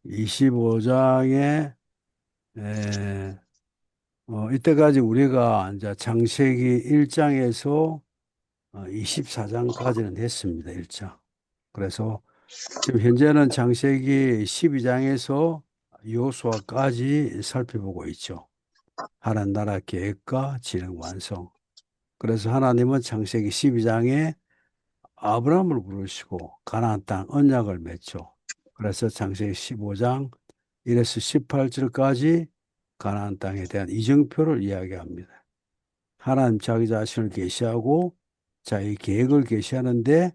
25장에 이때까지 우리가 이제 창세기 1장에서 24장까지는 했습니다. 1장. 그래서 지금 현재는 창세기 12장에서 여호수아까지 살펴보고 있죠. 하나님 나라 계획과 진행 완성. 그래서 하나님은 창세기 12장에 아브라함을 부르시고 가나안 땅 언약을 맺죠. 그래서 창세기 15장 1에서 18절까지 가나안 땅에 대한 이정표를 이야기합니다. 하나님 자기 자신을 계시하고 자기 계획을 계시하는데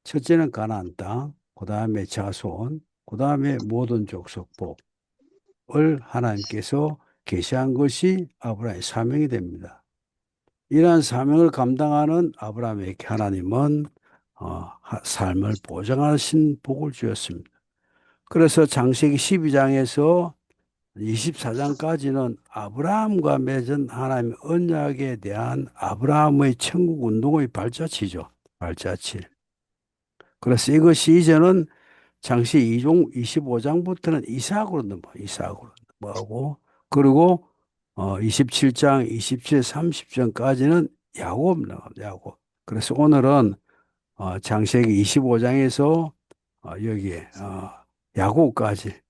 첫째는 가나안 땅, 그 다음에 자손, 그 다음에 모든 족속복을 하나님께서 계시한 것이 아브라함의 사명이 됩니다. 이러한 사명을 감당하는 아브라함에게 하나님은 삶을 보장하신 복을 주었습니다. 그래서 창세기 12장에서 24장까지는 아브라함과 맺은 하나님의 언약에 대한 아브라함의 천국 운동의 발자취죠. 발자취. 그래서 이것이 이제는 창세기 25장부터는 이삭으로 넘어, 이삭으로 넘어가고, 그리고 27장, 27, 30장까지는 야곱 나갑니다. 야곱. 그래서 오늘은 창세기 25장에서 여기에 야곱까지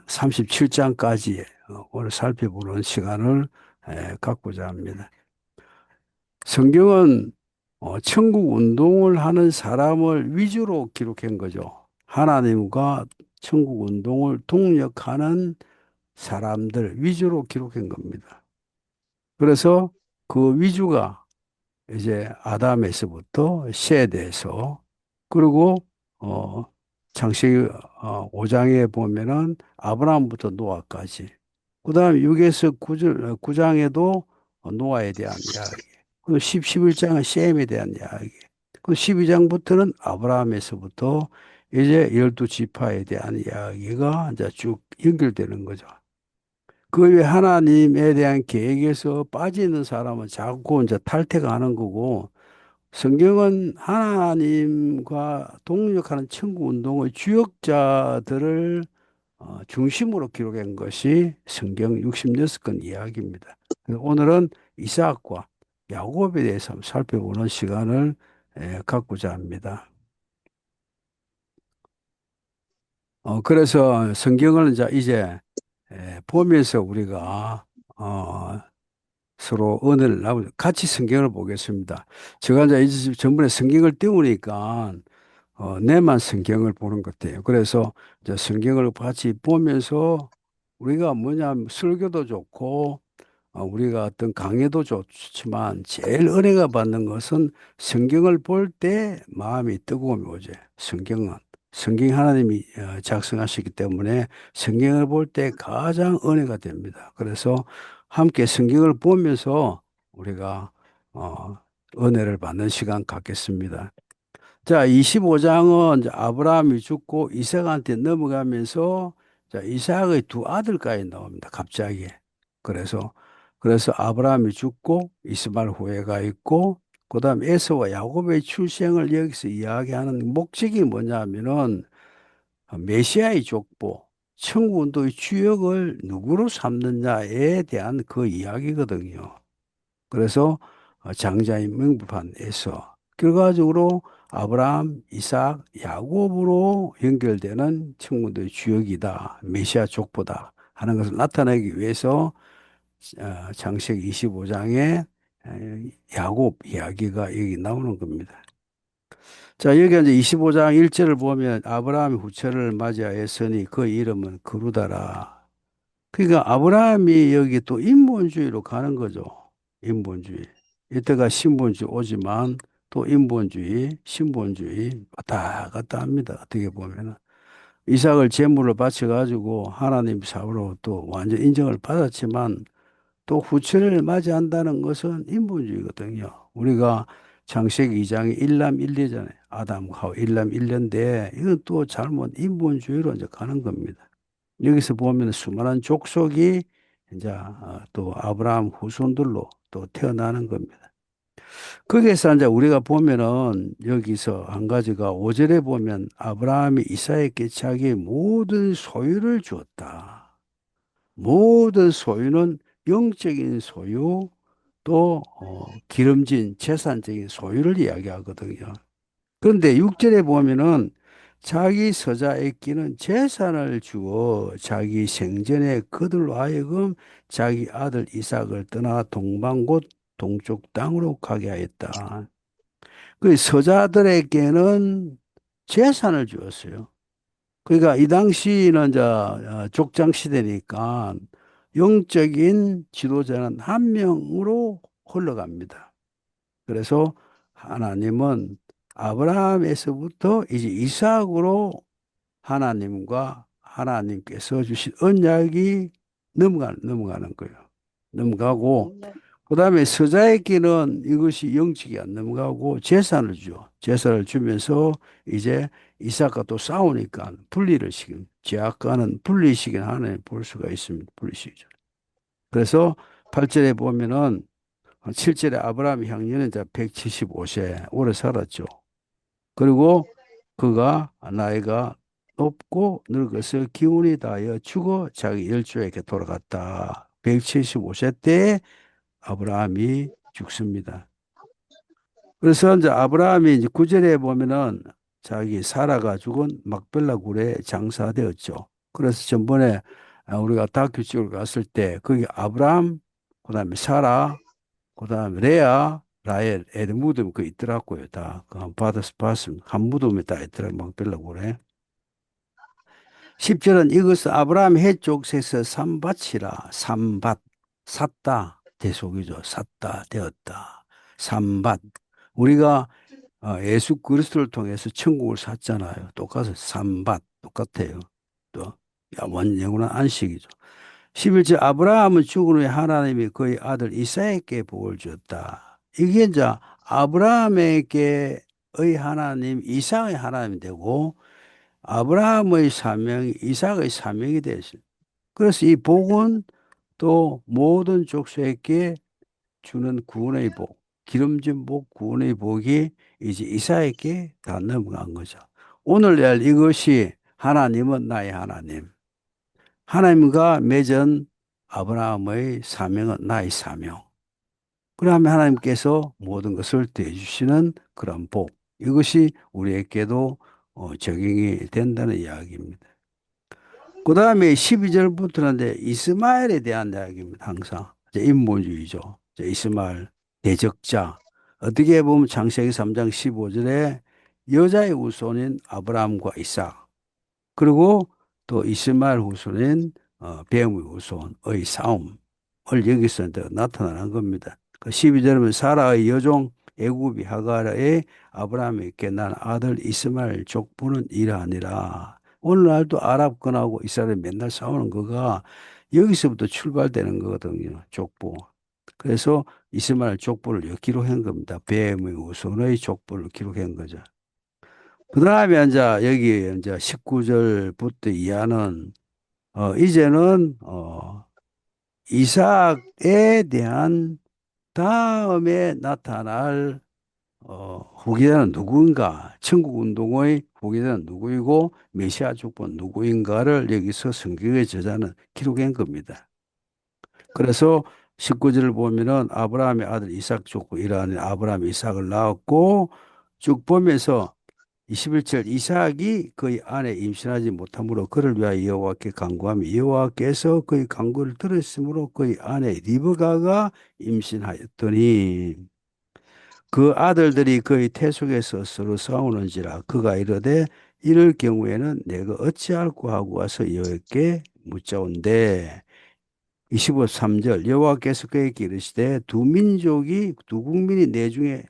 37장까지 오늘 살펴보는 시간을 갖고자 합니다. 성경은 천국 운동을 하는 사람을 위주로 기록한 거죠. 하나님과 천국 운동을 동력하는 사람들 위주로 기록한 겁니다. 그래서 그 위주가 이제 아담에서부터 셋에서 그리고 어 창세기 5장에 보면은 아브라함부터 노아까지 그다음에 6에서 9장에도 노아에 대한 이야기 그리고 11장은 셈에 대한 이야기 그리고 12장부터는 아브라함에서부터 이제 12지파에 대한 이야기가 이제 쭉 연결되는 거죠. 그 외에 하나님에 대한 계획에서 빠지는 사람은 자꾸 이제 탈퇴가 는 거고, 성경은 하나님과 동력하는 천국 운동의 주역자들을 중심으로 기록한 것이 성경 66권 이야기입니다. 그래서 오늘은 이삭과 야곱에 대해서 한번 살펴보는 시간을 갖고자 합니다. 그래서 성경을 이제 보면서 우리가 서로 은혜를 나누고 같이 성경을 보겠습니다. 제가 이제 전번에 성경을 띄우니까 내만 성경을 보는 것 같아요. 그래서 이제 성경을 같이 보면서 우리가 뭐냐면 설교도 좋고 우리가 어떤 강의도 좋지만 제일 은혜가 받는 것은 성경을 볼 때 마음이 뜨거움이 오죠. 성경 하나님이 작성하셨기 때문에 성경을 볼 때 가장 은혜가 됩니다. 그래서 함께 성경을 보면서 우리가 어, 은혜를 받는 시간 갖겠습니다. 자, 25장은 아브라함이 죽고 이삭한테 넘어가면서 자, 이삭의 두 아들까지 나옵니다. 갑자기. 그래서 아브라함이 죽고 이스마엘 후예가 있고 그다음 에서와 야곱의 출생을 여기서 이야기하는 목적이 뭐냐면은 메시아의 족보, 천국운동의 주역을 누구로 삼느냐에 대한 그 이야기거든요. 그래서 장자인 명부판에서 결과적으로 아브라함, 이삭, 야곱으로 연결되는 천국의 주역이다. 메시아 족보다 하는 것을 나타내기 위해서 창세기 25장에 야곱 이야기가 여기 나오는 겁니다. 자, 여기 이제 25장 1절을 보면 아브라함이 후처를 맞이하였으니 그 이름은 그루다라. 그러니까 아브라함이 여기 또 인본주의로 가는 거죠. 인본주의. 이때가 신본주의 오지만 또 인본주의, 신본주의 왔다 갔다 합니다. 어떻게 보면은. 이삭을 제물로 바쳐가지고 하나님 사으로 또 완전 인정을 받았지만 또 후처를 맞이한다는 것은 인본주의거든요. 우리가 창세기 2장에 일남 일녀잖아요. 아담하고 일남 일녀인데 이건 또 잘못 인본주의로 이제 가는 겁니다. 여기서 보면 수많은 족속이 이제 또 아브라함 후손들로 또 태어나는 겁니다. 거기에서 이제 우리가 보면은 여기서 한 가지가 5절에 보면 아브라함이 이삭에게 자기의 모든 소유를 주었다. 모든 소유는 영적인 소유 또 기름진 재산적인 소유를 이야기하거든요. 그런데 6절에 보면은 자기 서자에 끼는 재산을 주어 자기 생전에 그들로 하여금 자기 아들 이삭을 떠나 동방 곧 동쪽 땅으로 가게 하였다. 그 서자들에게는 재산을 주었어요. 그러니까 이 당시는 이제 족장 시대니까 영적인 지도자는 한 명으로 흘러갑니다. 그래서 하나님은 아브라함에서부터 이제 이삭으로 하나님과 하나님께서 주신 언약이 넘어가는 거예요. 넘어가고 네. 그다음에 서자에게는 이것이 영적이 안 넘어가고 재산을 줘. 재산을 주면서 이제 이삭과 또 싸우니까 분리를 시kin 제약과는 분리시킨 하나님 볼 수가 있습니다. 분리시키죠. 그래서 8절에 보면은 7절에 아브라함 향년은 이제 175세 오래 살았죠. 그리고 그가 나이가 높고 늙어서 기운이 다하여 죽어 자기 열조에게 돌아갔다. 175세 때에 아브라함이 죽습니다. 그래서 이제 아브라함이 이제 구절에 보면은 자기 사라가 죽은 막벨라 굴에 장사되었죠. 그래서 전번에 우리가 다큐 찍으러 갔을 때 거기 아브라함, 그다음에 사라, 그다음에 레아, 라헬, 애들 무덤 그 있더라고요. 다. 그 한 봤으면 한 무덤에 다 있더라고요. 막벨라 굴에. 10절은 이것은 아브라함 해족에서 삼밭이라 삼밭 샀다 대속이죠. 샀다 되었다. 삼밭 우리가 예수 그리스도를 통해서 천국을 샀잖아요. 똑같아요. 삼밭 똑같아요. 또 영원한 안식이죠. 11절 아브라함은 죽은 후에 하나님이 그의 아들 이삭에게 복을 주었다. 이게 이제 아브라함에게의 하나님 이삭의 하나님이 되고 아브라함의 사명이 이삭의 사명이 되었어요. 그래서 이 복은 또 모든 족속에게 주는 구원의 복, 기름진 복, 구원의 복이 이제 이삭에게 다 넘어간 거죠. 오늘날 이것이 하나님은 나의 하나님. 하나님과 맺은 아브라함의 사명은 나의 사명. 그러면 하나님께서 모든 것을 대해주시는 그런 복. 이것이 우리에게도 적용이 된다는 이야기입니다. 그 다음에 12절부터는 이제 이스마엘에 대한 이야기입니다. 항상. 이제 인본주의죠. 이제 이스마엘 대적자. 어떻게 보면 창세기 3장 15절에 여자의 후손인 아브라함과 이삭. 그리고 또 이스마엘 후손인 뱀의 후손의 싸움을 여기서 이제 나타나는 겁니다. 그 12절은 사라의 여종 애굽이 하가라의 아브라함에게 난 아들 이스마엘 족보는 이러하니라. 오늘날도 아랍권하고 이스라엘이 맨날 싸우는 거가 여기서부터 출발되는 거거든요. 족보. 그래서 이스마엘 족보를 기록한 겁니다. 뱀의 후손의 족보를 기록한 거죠. 그 다음에 이제 여기 이제 19절부터 이하는 이제는 이삭에 대한 다음에 나타날 후계자는 누구인가? 천국운동의 후계자는 누구이고 메시아 족보는 누구인가를 여기서 성경의 저자는 기록한 겁니다. 그래서 19절을 보면은 아브라함의 아들 이삭 족보 이라는 아브라함이 이삭을 낳았고 쭉 보면서 21절 이삭이 그의 아내 임신하지 못함으로 그를 위하여 여호와께 간구하며 여호와께서 그의 간구를 들으심으로 그의 아내 리브가가 임신하였더니 그 아들들이 그의 태속에서 서로 싸우는지라 그가 이르되 이럴 경우에는 내가 어찌할꼬 하고 와서 여호와께 묻자온대 23절 여호와께서 그에게 이르시되 두 민족이 두 국민이 내 중에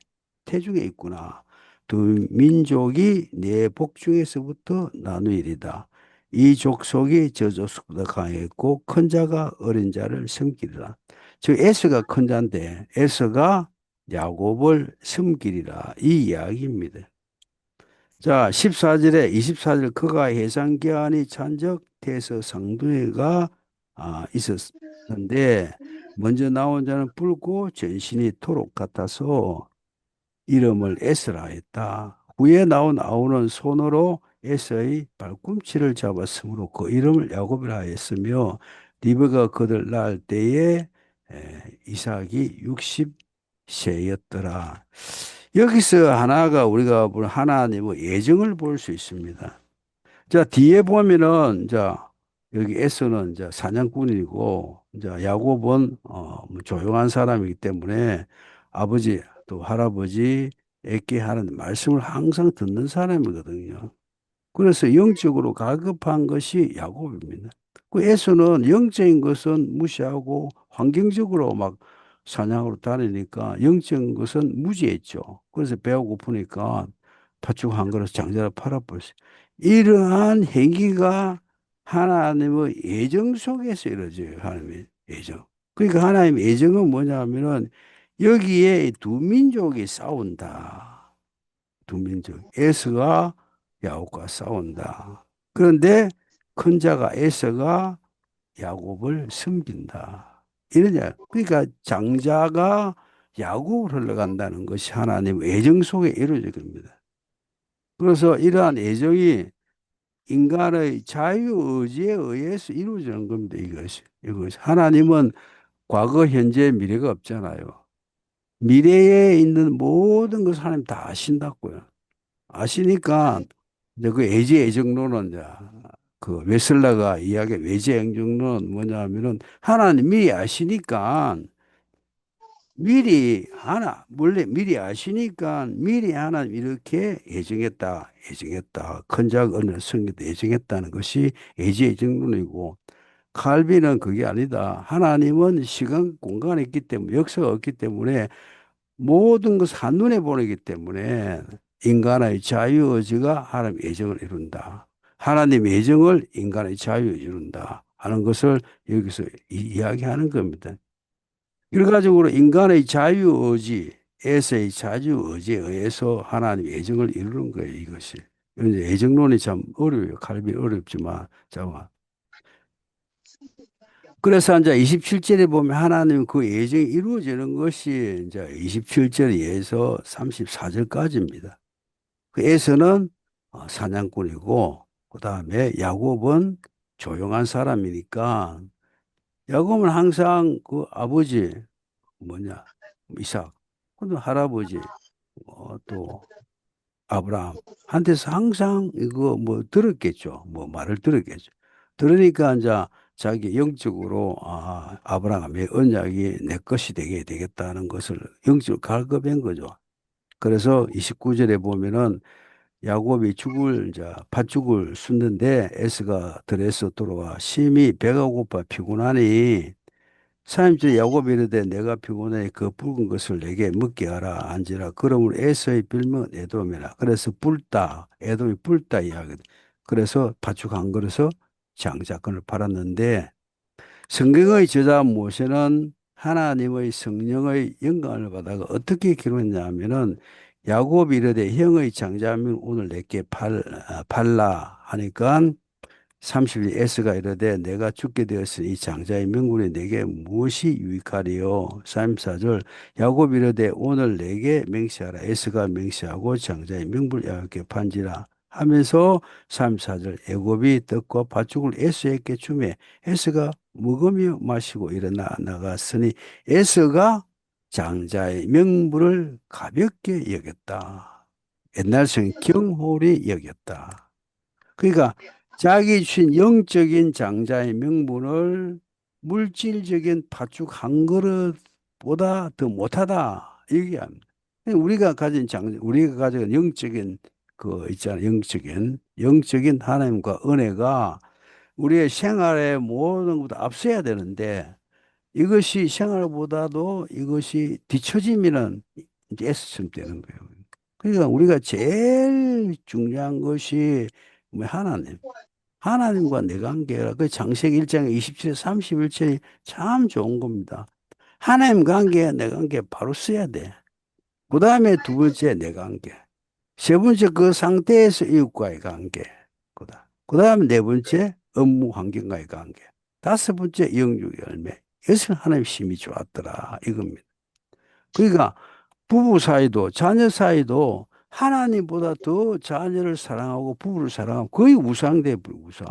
태중에 있구나. 두 민족이 내 복중에서부터 나누리이다. 이 족속이 저 족속보다 강했고 큰 자가 어린 자를 섬기리라. 즉 에서가 큰 자인데 에서가 야곱을 섬기리라. 이 이야기입니다. 자, 14절에 24절 그가 해상계한이 찬적 태서 상두에가 있었는데 먼저 나온 자는 붉고 전신이 토록 같아서 이름을 에스라 했다. 후에 나오는 손으로 에서의 발꿈치를 잡았으므로 그 이름을 야곱이라 했으며 리브가 그들 낳을 때에 이삭이 60세였더라. 여기서 하나가 우리가 볼 하나님의 예정을 볼 수 있습니다. 자, 뒤에 보면은, 자, 여기 에서는 이제 사냥꾼이고, 이제 야곱은, 뭐 조용한 사람이기 때문에 아버지, 또 할아버지에게 하는 말씀을 항상 듣는 사람이거든요. 그래서 영적으로 가급한 것이 야곱입니다. 그 에서는 영적인 것은 무시하고 환경적으로 막 사냥으로 다니니까 영적인 것은 무지했죠. 그래서 배가 고프니까 팥죽 한 그릇 장자를 팔아버렸어요. 이러한 행위가 하나님의 예정 속에서 이루어져요. 하나님의 예정. 그러니까 하나님의 예정은 뭐냐면은 여기에 두 민족이 싸운다. 두 민족. 에서가 야곱과 싸운다. 그런데 큰 자가 에서가 야곱을 섬긴다. 이러냐. 그러니까 장자가 야곱을 흘러간다는 것이 하나님의 애정 속에 이루어질 겁니다. 그래서 이러한 애정이 인간의 자유의지에 의해서 이루어지는 겁니다. 이것이. 하나님은 과거, 현재, 미래가 없잖아요. 미래에 있는 모든 것을 하나님 다 아신다고요. 아시니까 이제 그 외제 애정론은 이제 그 웨슬러가 이야기한 외제 애정론은 뭐냐면은 하나님 미리 아시니까 미리 원래 미리 아시니까 미리 하나님 이렇게 예정했다. 큰 작 어느 성경도 예정했다는 것이 외제 애정론이고 칼빈은 그게 아니다. 하나님은 시간 공간이 있기 때문에 역사가 없기 때문에 모든 것을 한눈에 보이기 때문에 인간의 자유의지가 하나님의 예정을 이룬다. 하나님의 예정을 인간의 자유에 이룬다 하는 것을 여기서 이야기하는 겁니다. 결과적으로 인간의 자유의지에서의 자유의지에 의해서 하나님의 예정을 이루는 거예요, 이것이. 이제 예정론이 참 어려워요. 칼빈 어렵지만. 잠깐. 그래서 이제 27절에 보면 하나님 그 예정이 이루어지는 것이 이제 27절에서 34절까지입니다. 그 에서는 사냥꾼이고, 그 다음에 야곱은 조용한 사람이니까, 야곱은 항상 그 아버지, 뭐냐, 이삭, 그 할아버지, 또 아브라함한테서 항상 이거 뭐 들었겠죠. 뭐 말을 들었겠죠. 들으니까 이제 자기 영적으로 아브라함의 언약이 내 것이 되게 되겠다는 것을 영적으로 갈급한 거죠. 그래서 29절에 보면은 야곱이 이제 팥죽을 숫는데 에스가 들에서 들어와 심히 배가 고파 피곤하니 사임째 야곱이 이르되 내가 피곤해 그 붉은 것을 내게 먹게 하라 안지라 그러므로 에서의 별명은 에돔이라 그래서 불다 에돔이 불다 이야기거든. 그래서 팥죽 한 그릇을 장자권을 팔았는데 성경의 저자 모세는 하나님의 성령의 영광을 받아가 어떻게 기록했냐 하면은 야곱이 이르되 형의 장자면 오늘 내게 팔라 하니까 30일 에스가 이르되 내가 죽게 되었으니 이 장자의 명분이 내게 무엇이 유익하리요? 34절 야곱이 이르되 오늘 내게 맹세하라. 에스가 맹세하고 장자의 명분을 야곱께 판지라 하면서 34절 야곱이 떡과 팥죽을 에스에게 주매 에스가 먹으며 마시고 일어나 나갔으니 에스가 장자의 명분을 가볍게 여겼다. 옛날 성 경홀히 여겼다. 그러니까 자기 주신 영적인 장자의 명분을 물질적인 팥죽 한 그릇보다 더 못하다 얘기합니다. 우리가 가진 영적인 그 있잖아요. 영적인 하나님과 은혜가 우리의 생활의 모든 것보다 앞서야 되는데 이것이 생활보다도 이것이 뒤처지면은 이제 S쯤 되는 거예요. 그러니까 우리가 제일 중요한 것이 뭐 하나님과 내 관계라. 그 창세기 1장 27절 31절이 참 좋은 겁니다. 하나님 관계, 내 관계 바로 써야 돼. 그 다음에 두 번째 내 관계. 세 번째 그 상태에서 이웃과의 관계. 그 다음에 네 번째 업무 환경과의 관계. 다섯 번째 영육의 열매. 여기서 하나님 심이 좋았더라. 이겁니다. 그러니까 부부 사이도, 자녀 사이도 하나님보다 더 자녀를 사랑하고 부부를 사랑하고 거의 우상돼, 우상.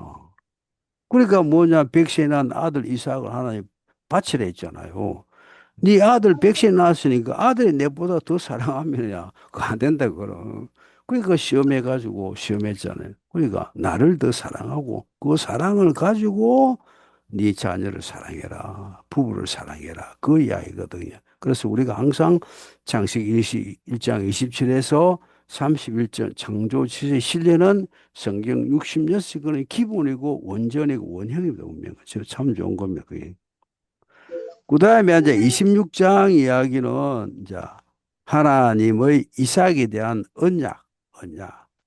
그러니까 뭐냐, 백세 난 아들 이삭을 하나님 바치라 했잖아요. 네 아들 백세 낳았으니까 아들이 내보다 더 사랑하면야 그거 안 된다 그러. 그러니까 시험해가지고 시험했잖아요. 그러니까 나를 더 사랑하고 그 사랑을 가지고 네 자녀를 사랑해라. 부부를 사랑해라. 그 이야기거든요. 그래서 우리가 항상 창세기 1장 27에서 31절 창조 지의 신뢰는 성경 66권의 기본이고 원전이고 원형입니다. 분명. 참 좋은 겁니다. 그게. 그 다음에 이제 26장 이야기는 이제 하나님의 이삭에 대한 언약.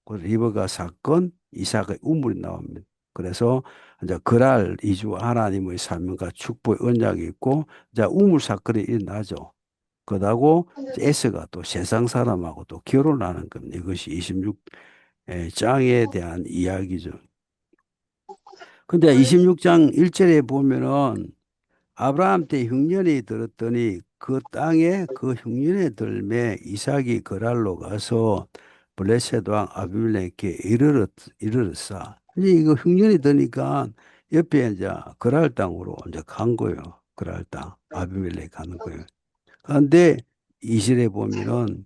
그 리버가 사건, 이삭의 우물이 나옵니다. 그래서 이제 그랄 이주 하나님의 사명과 축복의 언약이 있고, 이제 우물 사건이 일어나죠. 그러고 에스가 또 세상 사람하고 또 결혼하는 겁니다. 이것이 26장에 대한 이야기죠. 근데 26장 1절에 보면은 아브라함 때 흉년이 들었더니 그 땅에 그 흉년에 들매 이삭이 그랄로 가서 블레셋 왕 아비멜렉에게 이르렀사. 이제 이거 흉년이 드니까 옆에 이제 그랄 땅으로 이제 간 거예요. 그랄 땅 아비멜렉 가는 거예요. 그런데 이절에 보면은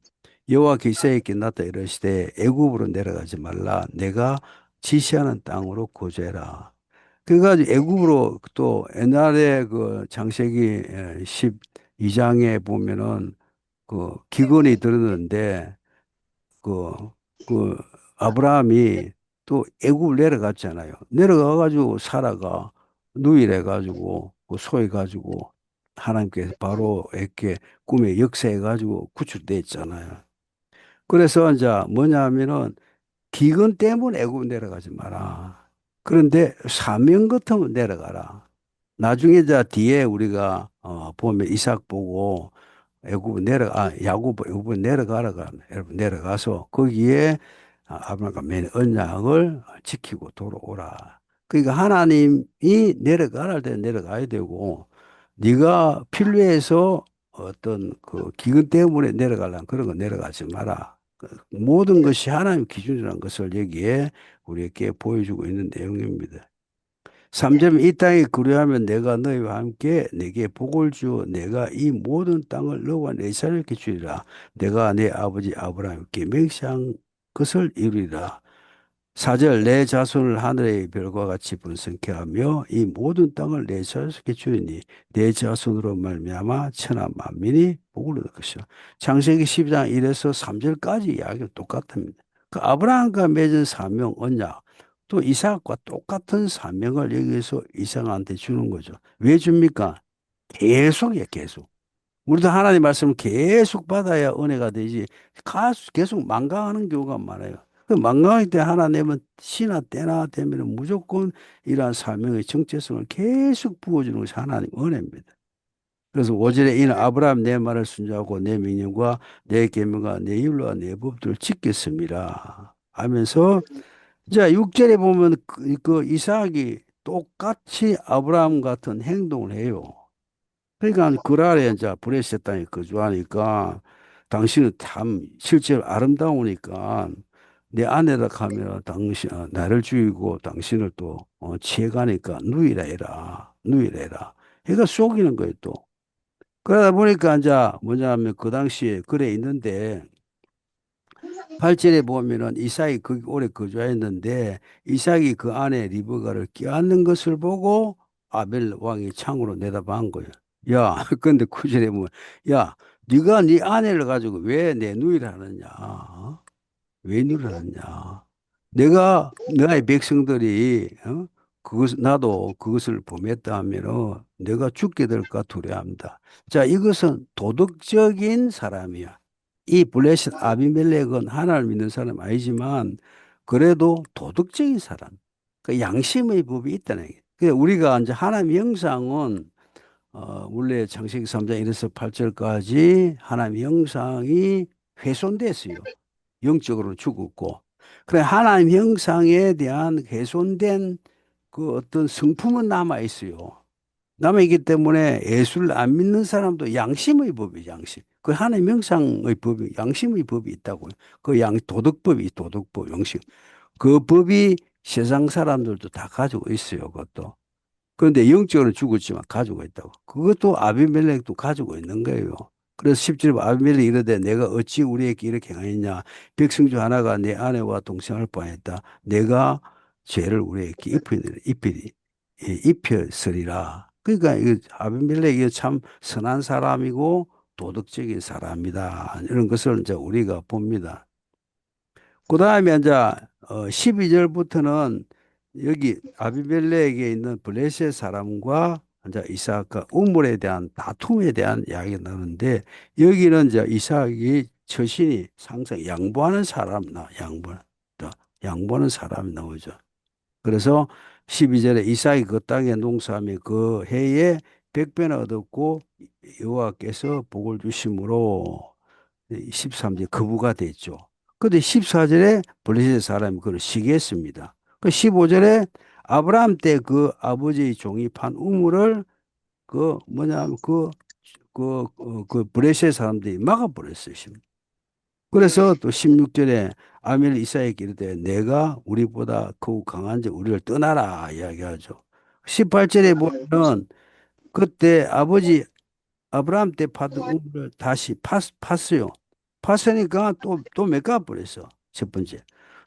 여호와께서 이삭에게 나타나 이르시되 애굽으로 내려가지 말라. 내가 지시하는 땅으로 거주해라. 그래가지고 애굽으로 또 옛날에 그 창세기 12장에 보면은 그 기근이 들었는데 그, 그 아브라함이 또 애굽을 내려갔잖아요. 내려가가지고 사라가 누이래가지고 그 소해가지고 하나님께서 바로 이렇게 꿈에 역사해가지고 구출됐잖아요. 그래서 이제 뭐냐 하면은 기근 때문에 애굽 내려가지 마라. 그런데 사명 같으면 내려가라. 나중에 이제 뒤에 우리가 보면 이삭 보고 야곱 애굽 내려가라가 여러분 내려가서 거기에 아브라함과 맺은 언약을 지키고 돌아오라. 그러니까 하나님이 내려가라 할 때 내려가야 되고 네가 필요해서 어떤 그 기근 때문에 내려가려면 그런 거 내려가지 마라. 모든 것이 하나님 기준이라는 것을 여기에 우리에게 보여주고 있는 내용입니다. 3점 이 땅에 그리하면 내가 너희와 함께 내게 복을 주어 내가 이 모든 땅을 너와 내 자녀에게 주리라. 내가 내 아버지 아브라함께 맹세한 것을 이루리라. 4절 내 자손을 하늘의 별과 같이 번성케 하며 이 모든 땅을 내 자손에게 주리니 내 자손으로 말미암아 천하 만민이 복을 얻을 것이요. 창세기 12장 1에서 3절까지 이야기가 똑같습니다. 그 아브라함과 맺은 사명 언약 또 이삭과 똑같은 사명을 여기서 이삭한테 주는 거죠. 왜 줍니까? 계속이에요, 계속. 우리도 하나님 말씀을 계속 받아야 은혜가 되지. 계속 망강하는 경우가 많아요. 그 망강할 때 하나님은 시나 때나 되면 무조건 이러한 사명의 정체성을 계속 부어주는 것이 하나님 은혜입니다. 그래서 5절에 이는 아브라함 내 말을 순종하고 내 명령과 내 계명과 내 율과 내 법들을 지켰습니다. 하면서 자, 6절에 보면 그 이삭이 똑같이 아브라함 같은 행동을 해요. 그러니까 그랄에 이제 브레셋 땅에 거주하니까 당신은 참 실제로 아름다우니까 내 아내라 하면 나를 죽이고 당신을 또 취해가니까 누이라 해라. 누이라 해라. 얘가 속이는 거예요, 또. 그러다 보니까 이제 뭐냐면 그 당시에 그래 있는데 8절에 보면은 이삭이 거기 오래 거주했는데 이삭이 그 안에 리브가를 껴안는 것을 보고 아벨 왕이 창으로 내다본 거예요. 야, 근데 9절에 보면 야, 네가 네 아내를 가지고 왜 내 누이를 하느냐? 왜 누이를 하느냐? 내가 너의 백성들이 나도 그것을 범했다 하면은 내가 죽게 될까 두려워합니다. 자, 이것은 도덕적인 사람이야. 이 블레셋 아비멜렉은 하나님을 믿는 사람 아니지만 그래도 도덕적인 사람. 그 양심의 법이 있다는 얘기예요. 우리가 이제 하나님 형상은 원래 창세기 3장 1에서 8절까지 하나님 형상이 훼손됐어요. 영적으로 죽었고. 그래 하나님 형상에 대한 훼손된 그 어떤 성품은 남아 있어요. 남아 있기 때문에 예수를 안 믿는 사람도 양심의 법이죠, 양심. 그 하나의 명상의 법이, 양심의 법이 있다고요. 그 도덕법이, 도덕법, 양심. 그 법이 세상 사람들도 다 가지고 있어요, 그것도. 그런데 영적으로 죽었지만 가지고 있다고. 그것도 아비멜렉도 가지고 있는 거예요. 그래서 10절 아비멜렉이 이르되 내가 어찌 우리에게 이렇게 행했냐. 백성 중 하나가 내 아내와 동생할 뻔했다. 내가 죄를 우리에게 입혔으리라. 그러니까 이 아비멜렉이 참 선한 사람이고 도덕적인 사람이다. 이런 것을 이제 우리가 봅니다. 그 다음에 이제 12절부터는 여기 아비멜렉에 있는 블레셋 사람과 이제 이삭과 우물에 대한 다툼에 대한 이야기가 나오는데 여기는 이제 이삭이 처신이 상상 양보하는 사람 양보하는 사람이 나오죠. 그래서 12절에 이삭이 그 땅에 농사하며 그 해에 백배나 얻었고 여호와께서 복을 주심으로 13절 거부가 됐죠. 근데 14절에 블레셋 사람이 그걸 시기했습니다. 그 15절에 아브라함 때 그 아버지 종이 판 우물을 그 뭐냐면 그 블레셋 사람들이 막아버렸어요. 그래서 또 16절에 아멜 이사에게 이르되 내가 우리보다 더욱 강한 자 우리를 떠나라 이야기하죠. 18절에 보면 그때 아버지 아브라함 때 파던 우물을 다시 팠어요. 팠으니까 또 메꿔버렸어. 첫 번째.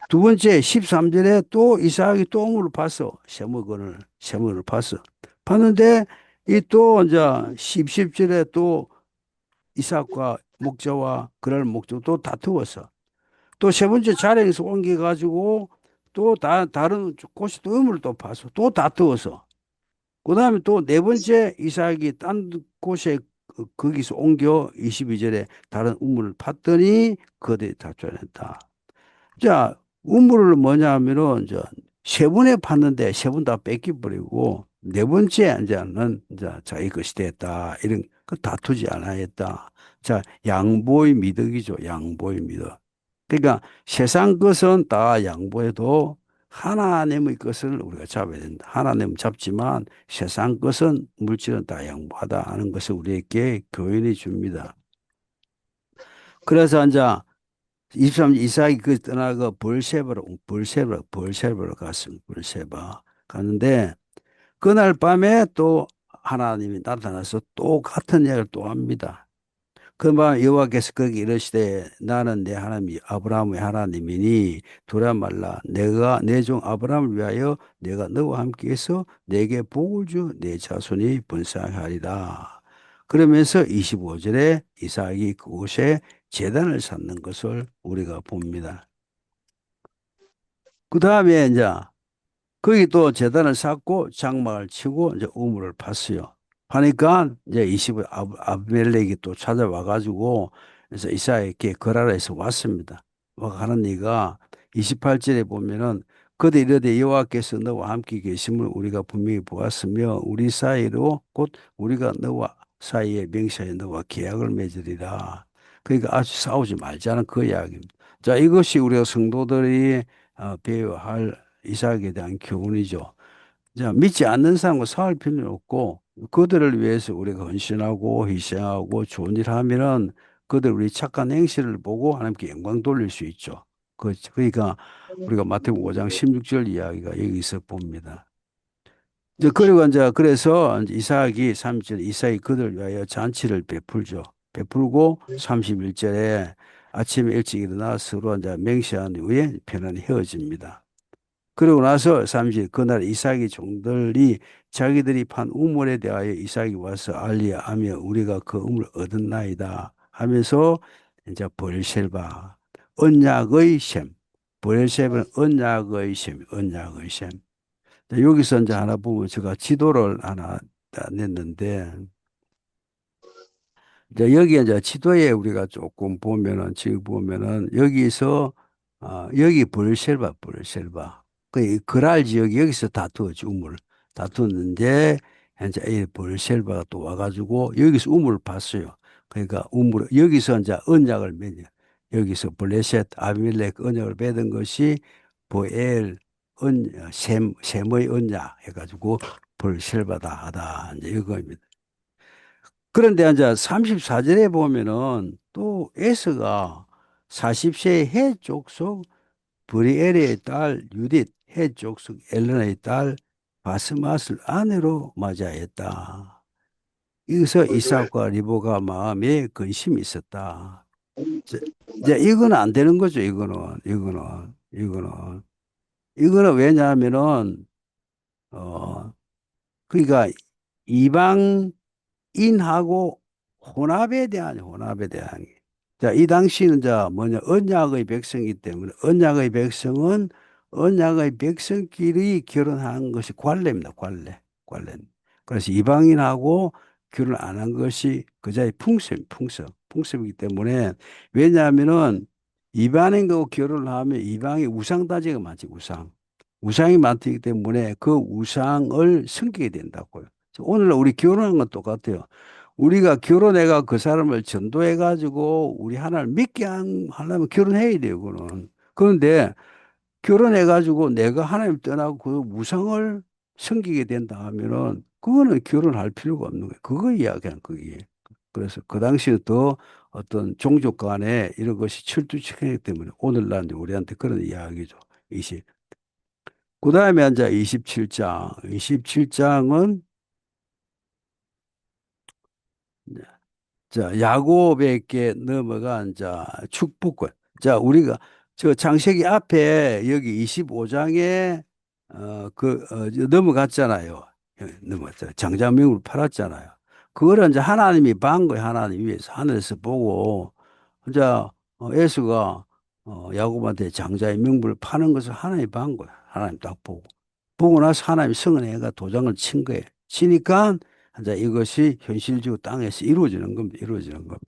두 번째, 13절에 또 이삭이 또 우물을 팠어. 샘물을 팠어. 팠는데 이 또 이제 10절에 또 이삭과 목자와 그럴 목자 또 다투었어. 또 세 번째 자랭에서 옮겨가지고 또 다른 곳이 또 우물을 또 팠어. 또 다투었어. 그 다음에 또 네 번째 이삭이 딴 곳에 거기서 옮겨 22절에 다른 우물을 팠더니 그들이 다 쫓아냈다. 자, 우물을 뭐냐 하면은 이제 세 번에 팠는데 세 번 다 뺏겨버리고 네 번째 이제는 이제 자기 것이 됐다. 이런 그 다투지 않아야겠다. 자, 양보의 미덕이죠. 양보의 미덕. 그러니까 세상 것은 다 양보해도 하나님의 것을 우리가 잡아야 된다. 하나님 잡지만 세상 것은 물질은 다 양보하다 하는 것을 우리에게 교훈해 줍니다. 그래서 이제 23 이삭이 그 떠나가 벌세바로 갔습니다. 벌세바 가는데 그날 밤에 또 하나님이 나타나서 또 같은 이야기를 또 합니다. 그밤 여호와께서 거기 이르시되 나는 내 하나님 아브라함의 하나님이니 두려워 말라 내가 내 종 아브라함을 위하여 내가 너와 함께해서 내게 복을 주 내 자손이 번성하게 하리라. 그러면서 25절에 이삭이 그곳에 제단을 쌓는 것을 우리가 봅니다. 그 다음에 이제 거기 또 제단을 쌓고 장막을 치고 이제 우물을 팠어요. 하니까 이제 25 아비멜렉이 또 찾아와 가지고 그래서 이삭에게 거라라 해서 왔습니다. 와 하는 이가 28절에 보면은 그들 이르되 여호와께서 너와 함께 계심을 우리가 분명히 보았으며 우리 사이로 곧 우리가 너와 사이에 맹세하여 너와 계약을 맺으리라. 그러니까 아주 싸우지 말자는 그 이야기입니다. 자, 이것이 우리가 성도들이 배워야 할 이삭에 대한 교훈이죠. 자, 믿지 않는 사람과 싸울 필요는 없고 그들을 위해서 우리가 헌신하고 희생하고 좋은 일 하면은 그들 우리 착한 행실을 보고 하나님께 영광 돌릴 수 있죠. 그러니까 우리가 마태복음 5장 16절 이야기가 여기서 봅니다. 이제 그리고 이제 그래서 이제 이삭이 3절 이삭이 그들을 위하여 잔치를 베풀죠. 베풀고 31절에 아침에 일찍 일어나 서로 이제 맹세한 후에 편안히 헤어집니다. 그러고 나서 30 그날 이삭의 종들이 자기들이 판 우물에 대하여 이삭이 와서 알리하며 우리가 그 우물을 얻었나이다 하면서 이제 브엘셀바 언약의 셈 브엘셀바는 언약의 셈 여기서 이제 하나 보면 제가 지도를 하나 냈는데 이제 여기 이제 지도에 우리가 조금 보면은 지금 보면은 여기서 여기 브르셀바 그 그랄 지역이 여기서 다투었지 우물 다투었는데 이제 이 브르셀바가 또 와가지고 여기서 우물을 봤어요. 그러니까 우물 여기서 이제 언약을 맺냐 여기서 블레셋 아비멜렉 언약을 맺은 것이 보엘 셈의 언약 해가지고 브르셀바다 하다 이제 이거입니다. 그런데 이제 34절에 보면은 또 에스가 40세의 해 족속 브리엘의 딸 유딧, 해 족속 엘레나의 딸 바스맛을 아내로 맞이하였다. 여기서 왜? 이삭과 리브가 마음에 근심이 있었다. 이제 이제 이거는 안 되는 거죠. 이거는 왜냐하면은 그러니까 이방 인하고 혼합에 대한 자, 이 당시는 자 뭐냐 언약의 백성이기 때문에 언약의 백성끼리 결혼한 것이 관례입니다. 관례. 그래서 이방인하고 결혼 안 한 것이 그자의 풍습이기 때문에 왜냐하면은 이방인하고 결혼을 하면 이방이 우상 따지가 많지 우상이 많기 때문에 그 우상을 섬기게 된다고요. 오늘날 우리 결혼한 건 똑같아요. 우리가 결혼해가 그 사람을 전도해가지고 우리 하나를 믿게 하려면 결혼해야 돼요, 그거는. 그런데 결혼해가지고 내가 하나님 떠나고 그 우상을 섬기게 된다 하면은 그거는 결혼할 필요가 없는 거예요. 그거 이야기하는 거예요. 그래서 그 당시에 더 어떤 종족 간에 이런 것이 철두철미하기 때문에 오늘날 이제 우리한테 그런 이야기죠. 그 다음에 이제 27장. 27장은 자, 야곱에게 넘어간 자, 축복권. 자, 우리가 저 창세기 앞에 여기 25장에 넘어갔잖아요. 넘어갔잖아요. 장자명을 팔았잖아요. 그거를 이제 하나님이 본 거예요. 하나님 위에서 하늘에서 보고 이제 에서가 야곱한테 장자의 명분을 파는 것을 하나님이 본 거예요. 하나님 딱 보고 나서 하나님이 성은혜가 도장을 친 거예요. 치니까 이제 이것이 현실적으로 땅에서 이루어지는 겁니다.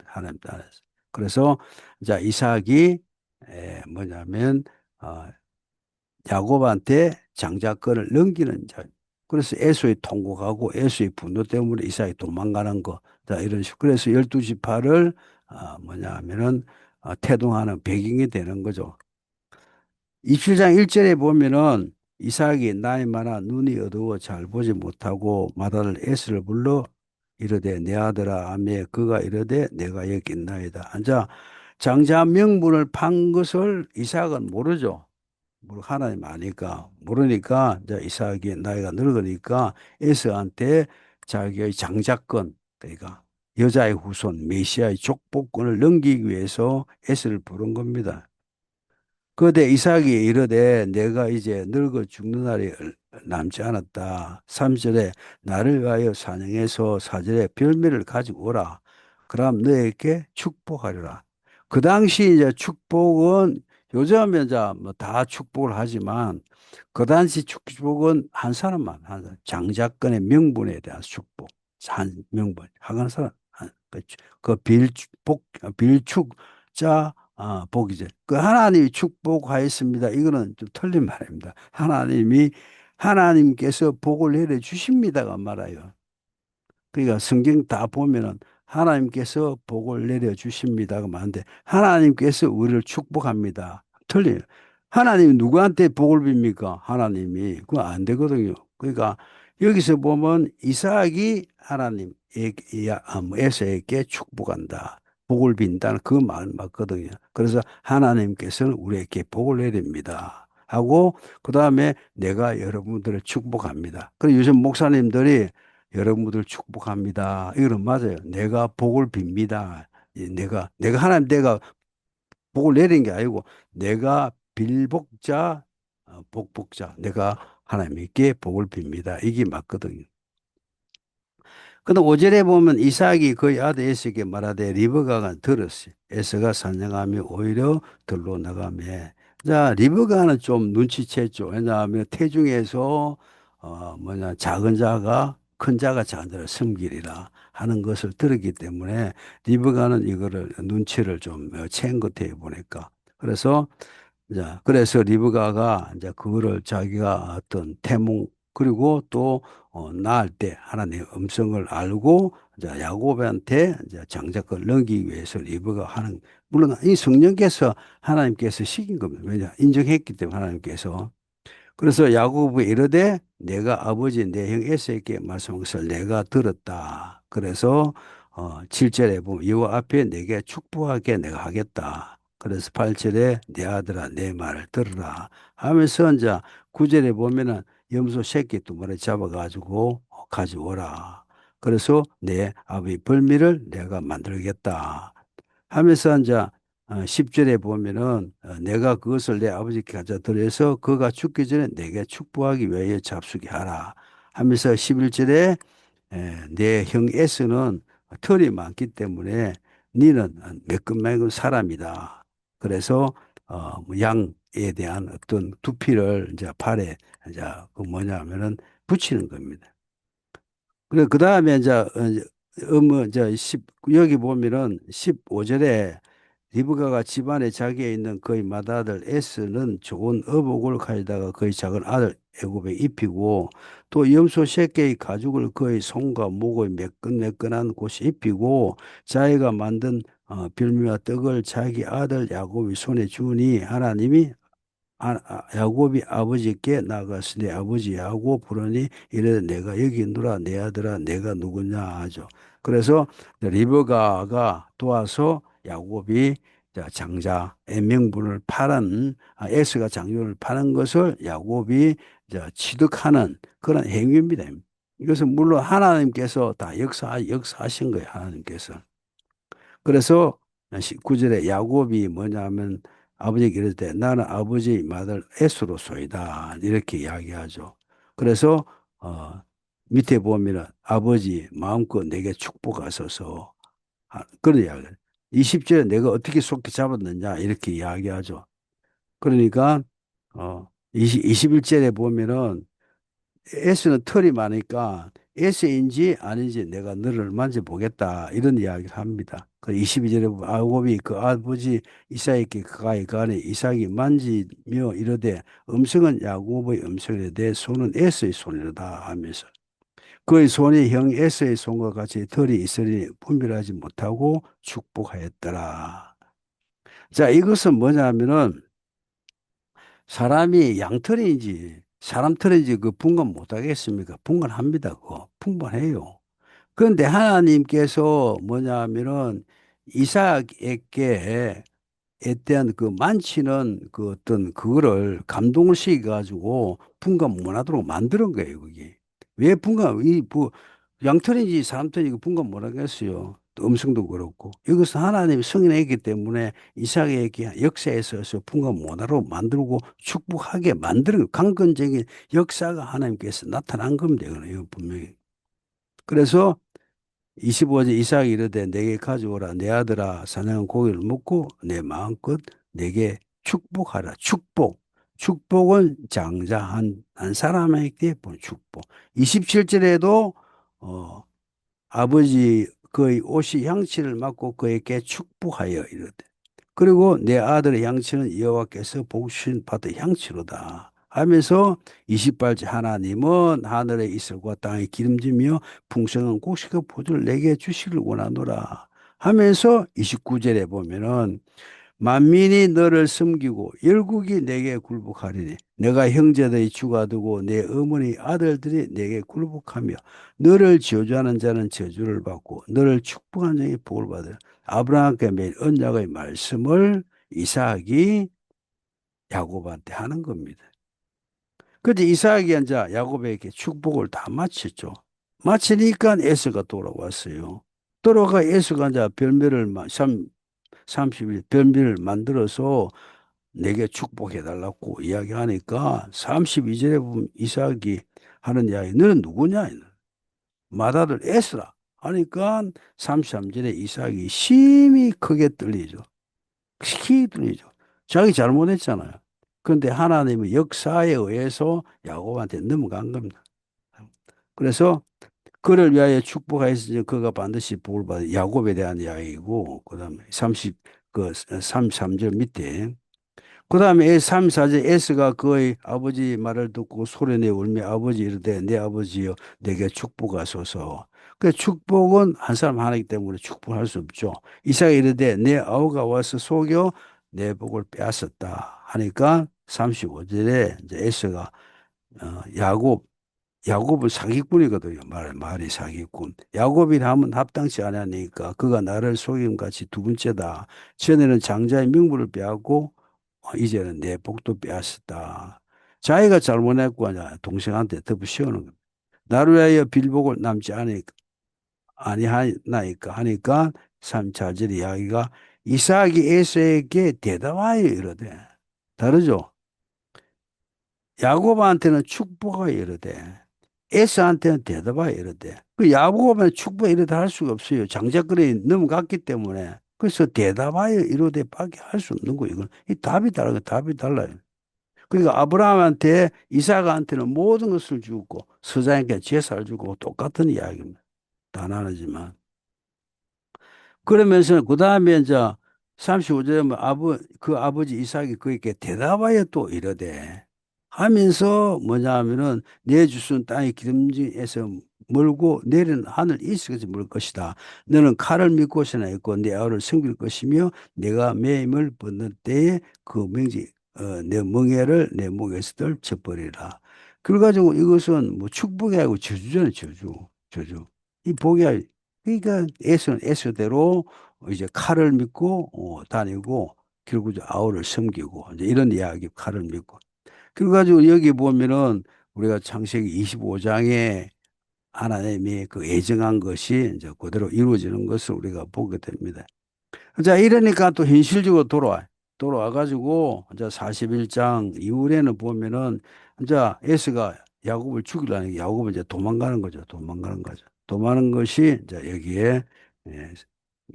하나님 땅에서. 그래서 이제 이삭이 뭐냐면 어, 야곱한테 장자권을 넘기는 자. 그래서 에서의 통곡하고 에서의 분노 때문에 이삭이 도망가는 거. 자, 이런 식으로. 그래서 12지파를 뭐냐 하면은 태동하는 배경이 되는 거죠. 27장 1절에 보면은 이삭이 나이 많아 눈이 어두워 잘 보지 못하고 마다를 에스를 불러 이르되 내 아들아 아메 그가 이르되 내가 여기 있나이다. 자, 장자 명분을 판 것을 이삭은 모르죠. 하나님 아니까 모르니까 이제 이삭이 나이가 늙으니까 에서한테 자기의 장자권 그러니까 여자의 후손 메시아의 족보권을 넘기기 위해서 에서를 부른 겁니다. 그때 이삭이 이르되 내가 이제 늙어 죽는 날이 남지 않았다. 3절에 나를 위하여 사냥해서 4절에 별미를 가지고 오라. 그럼 너에게 축복하리라. 그 당시 이제 축복은 요즘은 이제 뭐다 축복을 하지만 그 당시 축복은 한 사람 장자권의 명분에 대한 축복 한 명분 한 사람 그 빌축자 복이죠. 그 하나님이 축복하였습니다. 이거는 좀 틀린 말입니다. 하나님께서 복을 내려 주십니다가 말아요. 그러니까 성경 다 보면은 하나님께서 복을 내려 주십니다가 많은데 하나님께서 우리를 축복합니다. 틀려요. 하나님이 누구한테 복을 빕니까? 하나님이. 그거 안 되거든요. 그러니까 여기서 보면 이삭이 에서에게 축복한다. 복을 빈다는 그 말 맞거든요. 그래서 하나님께서는 우리에게 복을 내립니다. 하고 그다음에 내가 여러분들을 축복합니다. 그리고 요즘 목사님들이 여러분들 축복합니다. 이거는 맞아요. 내가 복을 빕니다. 내가 하나님 내가 복을 내린 게 아니고 내가 빌복자, 복복자. 내가 하나님께 복을 빕니다. 이게 맞거든요. 근데 5절에 보면 이삭이 그의 아들 에서에게 말하되 리브가가 들었어요. 에서가 사냥하며 오히려 들로 나가며. 자, 리브가는 좀 눈치챘죠. 왜냐하면 태중에서 작은 자가 큰 자가 작은 자를 섬기리라 하는 것을 들었기 때문에 리브가는 이거를 눈치를 좀 챈 것 같아요, 보니까. 그래서 리브가가 이제 그거를 자기가 어떤 태몽 그리고 또 낳을 때 하나님의 음성을 알고 이제 야곱한테 이제 장자권을 넘기기 위해서 리브가 하는 물론 이 성령께서 하나님께서 시킨 겁니다. 왜냐 인정했기 때문에 하나님께서 그래서 야곱이 이르되 내가 아버지 내 형 에서에게 말씀한 것을 내가 들었다. 그래서 7절에 보면 여호와 앞에 내게 축복하게 내가 하겠다. 그래서 8절에 내 아들아 내 말을 들으라 하면서 이제 9절에 보면은 염소 새끼 두 마리 잡아가지고 가져오라. 그래서 내 아버지 벌미를 내가 만들겠다 하면서 이제 10절에 보면은 내가 그것을 내 아버지께 가져 드려서 그가 죽기 전에 내게 축복하기 위하여 잡수게 하라 하면서 11절에 내 형 에스는 털이 많기 때문에 니는 매끈매끈 사람이다. 그래서 뭐 양에 대한 어떤 두피를 이제 팔에 이제 그 뭐냐면은 붙이는 겁니다. 그래 그 다음에 이제 뭐 이제 10 여기 보면은 15절에 리브가가 집안에 자기에 있는 그의 맏아들 에스는 좋은 의복을 가지다가 그의 작은 아들 애굽에 입히고 또 염소 새끼의 가죽을 그의 손과 목의 매끈매끈한 곳에 입히고 자기가 만든 별미와 떡을 자기 아들 야곱의 손에 주니 하나님이 야곱이 아버지께 나가서 내 아버지 야곱 부르니 이래 내가 여기 있노라 내 아들아 내가 누구냐 하죠. 그래서 리브가가 도와서 야곱이 장자 명분을 파는 에스가 장유를 파는 것을 야곱이 취득하는 그런 행위입니다. 이것은 물론 하나님께서 다 역사하신 거예요. 하나님께서. 그래서 19절에 야곱이 뭐냐면 아버지에게 이럴 때 나는 아버지 맏아들 에스로소이다 이렇게 이야기하죠. 그래서 밑에 보면은 아버지 마음껏 내게 축복하소서 그런 이야기를 20절에 내가 어떻게 속히 잡았느냐 이렇게 이야기하죠. 그러니까 21절에 보면은 S는 털이 많으니까 S인지 아닌지 내가 너를 만져보겠다. 이런 이야기를 합니다. 그 22절에 보면 야곱이 그 아버지 이삭에게 그가에 가니 이삭이 만지며 이르되 음성은 야곱의 음성이되 손은 에서의 손이로다 하면서 그의 손이 형 에서의 손과 같이 털이 있으니 분별하지 못하고 축복하였더라. 자, 이것은 뭐냐면은 사람이 양털인지 사람 털인지 그 분간 못 하겠습니까? 분간합니다. 그거 분간해요. 그런데 하나님께서 뭐냐면은 이삭에게 에 대한 그 만치는 그 어떤 그거를 감동을 시켜가지고 분간 못하도록 만드는 거예요, 그게. 왜 분간, 뭐, 양털인지 사람털인지 그 분간 못하겠어요. 또 음성도 그렇고. 이것은 하나님이 승인했기 때문에 이삭에게 역사에 있어서 분간 못하도록 만들고 축복하게 만드는 강건적인 역사가 하나님께서 나타난 겁니다, 이거 분명히. 그래서 25절 이삭이 이르되 내게 가져오라 내 아들아 사냥은 고기를 먹고 내 마음껏 내게 축복하라 축복 축복은 장자 한 사람에게 본 축복 27절에도 아버지 그의 옷이 향취를 맡고 그에게 축복하여 이르되 그리고 내 아들의 향취는 여호와께서 복주신 바다 향취로다 하면서 28절 하나님은 하늘의 이슬과 땅의 기름지며 풍성한 곡식의 포도를 내게 주시기를 원하노라 하면서 29절에 보면은 만민이 너를 섬기고 열국이 내게 굴복하리니 내가 형제들이 죽어두고 내 어머니 아들들이 내게 굴복하며 너를 저주하는 자는 저주를 받고 너를 축복하는 자에게 복을 받으라. 아브라함께 맺은 언약의 말씀을 이삭이 야곱한테 하는 겁니다. 그런데 이삭이 이제 야곱에게 축복을 다 마쳤죠. 마치니까 에서가 돌아왔어요. 돌아가 에서가 이제 별미를 30일 별미를 만들어서 내게 축복해 달라고 이야기하니까 32절에 보면 이삭이 하는 이야기 너는 누구냐? 맏아들 에스라 하니까 33절에 이삭이 심히 크게 떨리죠. 크게 떨리죠. 자기 잘못했잖아요. 그런데 하나님의 역사에 의해서 야곱한테 넘어간 겁니다. 그래서 그를 위하여 축복하였으니 그가 반드시 복을 받아 야곱에 대한 이야기고 그다음에 33절 밑에 그다음에 34절 에스가 그의 아버지 말을 듣고 소리내 울며 아버지 이르되 내 아버지여 내게 축복하소서. 그 축복은 한 사람 하나이기 때문에 축복할 수 없죠. 이삭이 이르되 내 아우가 와서 속여 내 복을 빼앗았다 하니까 35절에 이제 에스가 야곱 야곱은 사기꾼이거든요. 말이 사기꾼. 야곱이 하면 합당치 않으니까 그가 나를 속임같이 두 번째다. 전에는 장자의 명분을 빼앗고 이제는 내 복도 빼앗았다. 자기가 잘못했고 동생한테 덮어 씌우는 겁니다. 나를 위하여 빌복을 남지 아니하나이까 하니까 참 자절의 이야기가 이삭이 에서에게 대답하여 이르되 다르죠. 야곱한테는 축복하여 이르되 에서한테는 대답하여 이르되 그 야곱은 축복하여 이르되 할 수가 없어요. 장자권이 넘어갔기 때문에 그래서 대답하여 이르되 밖에 할 수 없는 거예요. 이건 이 답이 다르고 답이 달라요. 그러니까 아브라함한테 이삭한테는 모든 것을 주고 서자에게 제사를 주고 똑같은 이야기입니다. 단하지만 그러면서 그 다음에 이제 35절에 그 아버지 이삭이 그에게 대답하여 또 이르되 하면서 뭐냐 하면은 내 주소는 땅의 기름진에서 멀고 내리는 하늘 이슬에서 멀 것이다. 너는 칼을 믿고 서나 있고 내 아우를 섬길 것이며 내가 매임을 벗는 때에 그 내 멍에를 내 목에서 떨쳐버리라. 그래가지고 이것은 뭐 축복이 아니고 저주잖아요. 저주. 이 복이 아니 그러니까 에서는 에서대로 이제 칼을 믿고 다니고 결국 이제 아우를 섬기고 이제 이런 이야기 칼을 믿고 그래가지고 여기 보면은 우리가 창세기 25장에 하나님이 그 예정한 것이 이제 그대로 이루어지는 것을 우리가 보게 됩니다. 자, 이러니까 또 현실적으로 돌아와가지고 이제 41장 이후에는 보면은 이제 에스가 야곱을 죽이려는 게 야곱은 이제 도망가는 거죠. 도망가는 거죠. 도망가는 것이 이제 여기에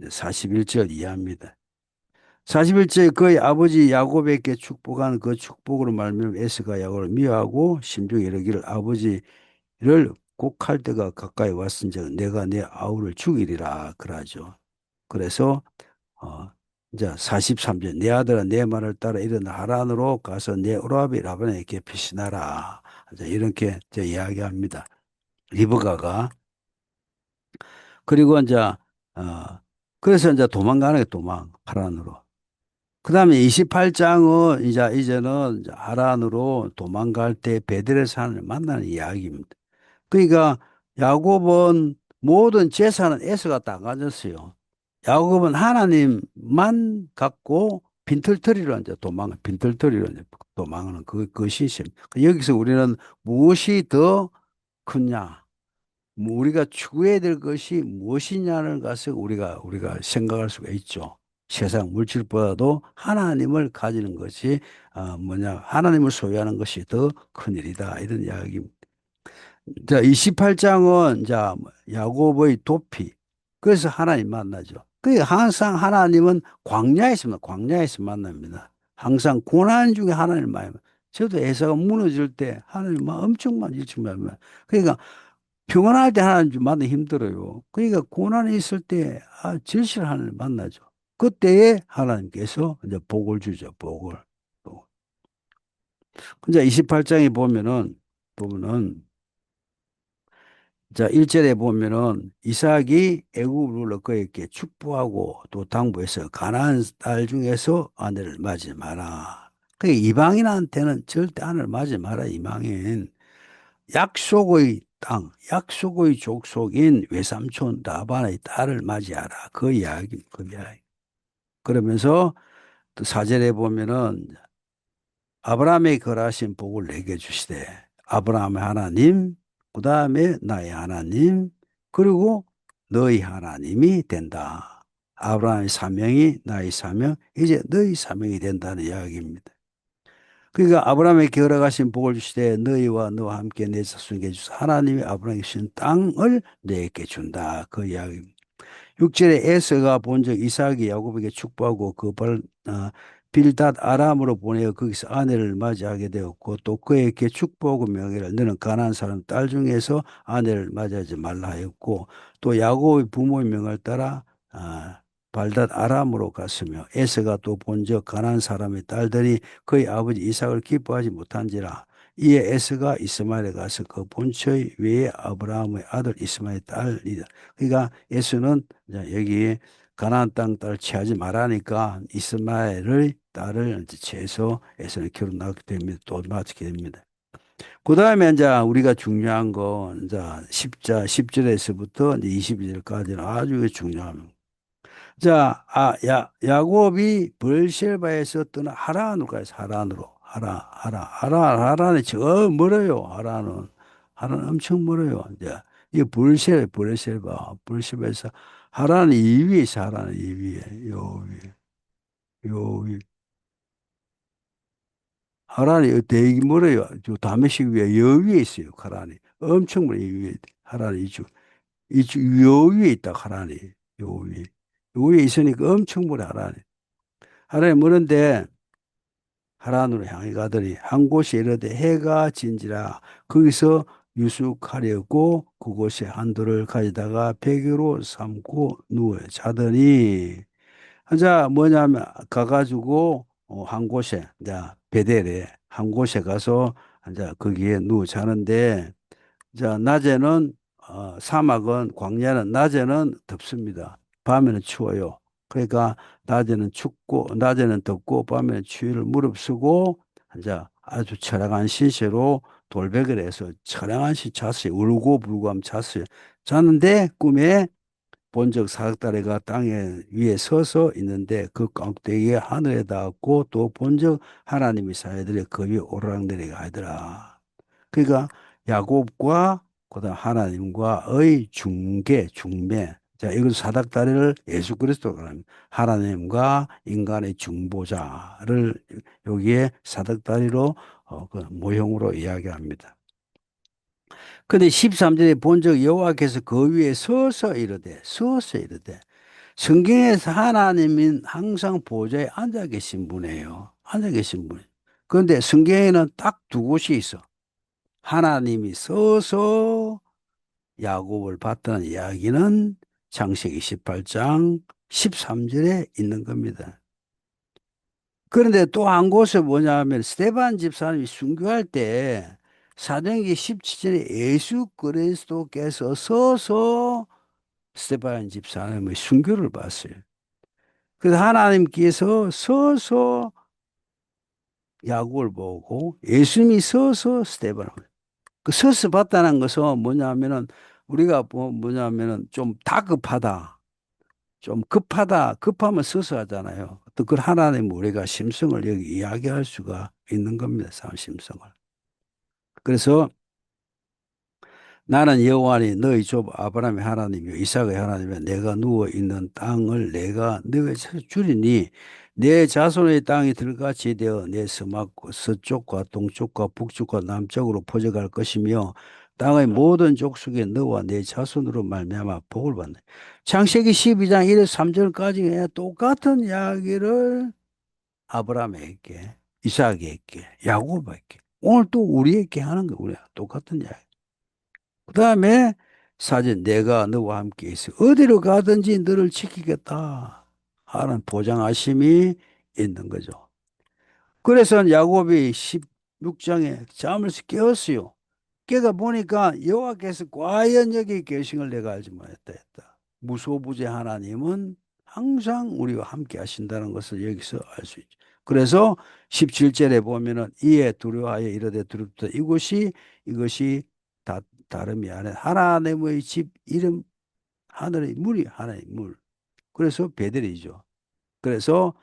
41절 이하입니다. 41절에 그의 아버지 야곱에게 축복한 그 축복으로 말미암아 에스가 야곱을 미워하고 심중에 이르기를 아버지를 곡할 때가 가까이 왔은즉 내가 내 아우를 죽이리라 그러죠. 그래서 어, 이제 43절 내 아들아 내 말을 따라 일어나 하란으로 가서 내 오라비 라반에게 피신하라. 이제 이렇게 이제 이야기합니다. 리브가가 그리고 이제 그래서 이제 도망가는 게 도망 하란으로. 그다음에 28장은 이제는 이제 하란으로 도망갈 때 베들의 산을 만나는 이야기입니다. 그러니까 야곱은 모든 재산은 에서가 다 가졌어요. 야곱은 하나님만 갖고 빈털터리로 이제 빈털터리로 이제 도망하는 그것이 있습니다. 여기서 우리는 무엇이 더 크냐? 뭐 우리가 추구해야 될 것이 무엇이냐는 것을 우리가 생각할 수가 있죠. 세상 물질보다도 하나님을 가지는 것이 하나님을 소유하는 것이 더 큰일이다. 이런 이야기입니다. 자, 28장은 자, 야곱의 도피. 그래서 하나님 만나죠. 그 항상 하나님은 광야에서 만납니다. 항상 고난 중에 하나님 만나요. 저도 에서가 무너질 때 하나님 엄청 많이. 그러니까 평안할 때 하나님 좀 만나기 힘들어요. 그러니까 고난이 있을 때 절실한 하나님 만나죠. 그때에 하나님께서 이제 복을 주죠. 복을. 근데 28장에 보면은 자, 1절에 보면은 이삭이 애굽으로 그에게 축복하고 또 당부해서 가나안 딸 중에서 아내를 맞지 마라. 그 이방인한테는 절대 아내를 맞지 마라. 이방인. 약속의 땅, 약속의 족속인 외삼촌 라반의 딸을 맞이하라. 그 이야기, 그 이야기. 그러면서 또 4절에 보면은 아브라함의 거하신 복을 내게 주시되 아브라함의 하나님, 그 다음에 나의 하나님, 그리고 너희 하나님이 된다. 아브라함의 사명이 나의 사명, 이제 너희 사명이 된다는 이야기입니다. 그러니까 아브라함에게 허락하신 복을 주시되 너희와 너와 함께 내 자손에게 주사 하나님이 아브라함에게 주신 땅을 내게 준다. 그 이야기입니다. 6절에 에서가 본적 이삭이 야곱에게 축복하고 빌닷 아람으로 보내어 거기서 아내를 맞이하게 되었고 또 그에게 축복하고 명예를 너는 가나안 사람 딸 중에서 아내를 맞이하지 말라 하였고 또 야곱의 부모의 명을 따라 발닷 아람으로 갔으며 에서가 또 본적 가나안 사람의 딸들이 그의 아버지 이삭을 기뻐하지 못한지라 이에 에서가 이스마엘에 가서 그 본처의 외에 아브라함의 아들 이스마엘의 딸이다. 그러니까 에서는 여기 가나안 땅 딸을 취하지 말라니까 이스마엘의 딸을 이제 취해서 에서는 결혼하게 됩니다. 또 맞게 됩니다. 그 다음에 이제 우리가 중요한 거, 이제 10절에서부터 이제 22절까지는 아주 중요합니다. 자, 야곱이 브엘시바에서 떠나 하란으로 가요. 하란으로. 하란이 저 멀어요. 하란은 엄청 멀어요. 이제, 이 브엘시바에서 하란이 이 위에 있어, 하란이 이 위에. 요 위. 하란이 되게 멀어요. 저 다메섹 위에, 여 위에 있어요. 하란이. 엄청 멀어요. 이 위에. 하란이 요 위에 있다, 하란이. 요 위에. 요 위에 있으니까 엄청 멀어, 하란이. 하란이 멀은데, 하란으로 향해 가더니 한 곳에 이르되 해가 진지라 거기서 유숙하려고 그곳에 한도를 가지다가 베개로 삼고 누워 자더니 자 뭐냐면 가가지고 한 곳에 이제 베델에 한 곳에 가서 이제 거기에 누워 자는데 자 낮에는 사막은 광야는 낮에는 덥습니다. 밤에는 추워요. 그러니까 낮에는 덥고 밤에는 추위를 무릅쓰고 이제 아주 처량한 시세로 돌베개를 해서 처량한 시 잤어요. 울고 불고 하면 잤어요. 잤는데 꿈에 본적 사닥다리가 땅에 위에 서서 있는데 그 꼭대기에 하늘에 닿았고 또 본적 하나님의 사이들이 그 위에 오르락내리가 하더라. 그러니까 야곱과 그다음 하나님과의 중매. 자, 이걸 사닥다리를 예수 그리스도가 합니다. 하나님과 인간의 중보자를 여기에 사닥다리로 그 모형으로 이야기합니다. 근데 13절에 본적 여호와께서 그 위에 서서 이르되 성경에서 하나님은 항상 보좌에 앉아 계신 분이에요. 앉아 계신 분. 그런데 성경에는 딱 두 곳이 있어. 하나님이 서서 야곱을 봤다는 이야기는 창세기 18장 13절에 있는 겁니다. 그런데 또 한 곳에 뭐냐면 스데반 집사님이 순교할 때 사도행전 17절에 예수 그리스도께서 서서 스데반 집사님의 순교를 봤어요. 그래서 하나님께서 서서 야곱을 보고 예수님이 서서 스데반을 그 서서 봤다는 것은 뭐냐면은 우리가 뭐냐면은 좀 다급하다. 좀 급하다. 급하면 서서 하잖아요. 또 그 하나님 우리가 심성을 여기 이야기할 수가 있는 겁니다. 사람 심성을. 그래서 나는 여호와니 너희 조 아브라함의 하나님이요 이삭의 하나님이요 내가 누워 있는 땅을 내가 너에게 주리니 내 자손의 땅이 들같이 되어 내 서쪽과 동쪽과 북쪽과 남쪽으로 퍼져갈 것이며 땅의 모든 족속에 너와 내 자손으로 말미암아 복을 받네. 창세기 12장 1에서 3절까지 똑같은 이야기를 아브라함에게 이삭에게 야곱에게 오늘 또 우리에게 하는 거 우리가 똑같은 이야기. 그 다음에 사진 내가 너와 함께 있어. 어디로 가든지 너를 지키겠다 하는 보장하심이 있는 거죠. 그래서 야곱이 16장에 잠을 깨었어요. 깨가 보니까 여호와께서 과연 여기 계신 걸 내가 알지 못했다 했다. 무소부재 하나님은 항상 우리와 함께 하신다는 것을 여기서 알 수 있죠. 그래서 17절에 보면은 이에 두려워하여 이르되 두렵다. 이것이 다름이 아니라 하나님의 집 이름 하늘의 물이 하나의 물. 그래서 베델이죠. 그래서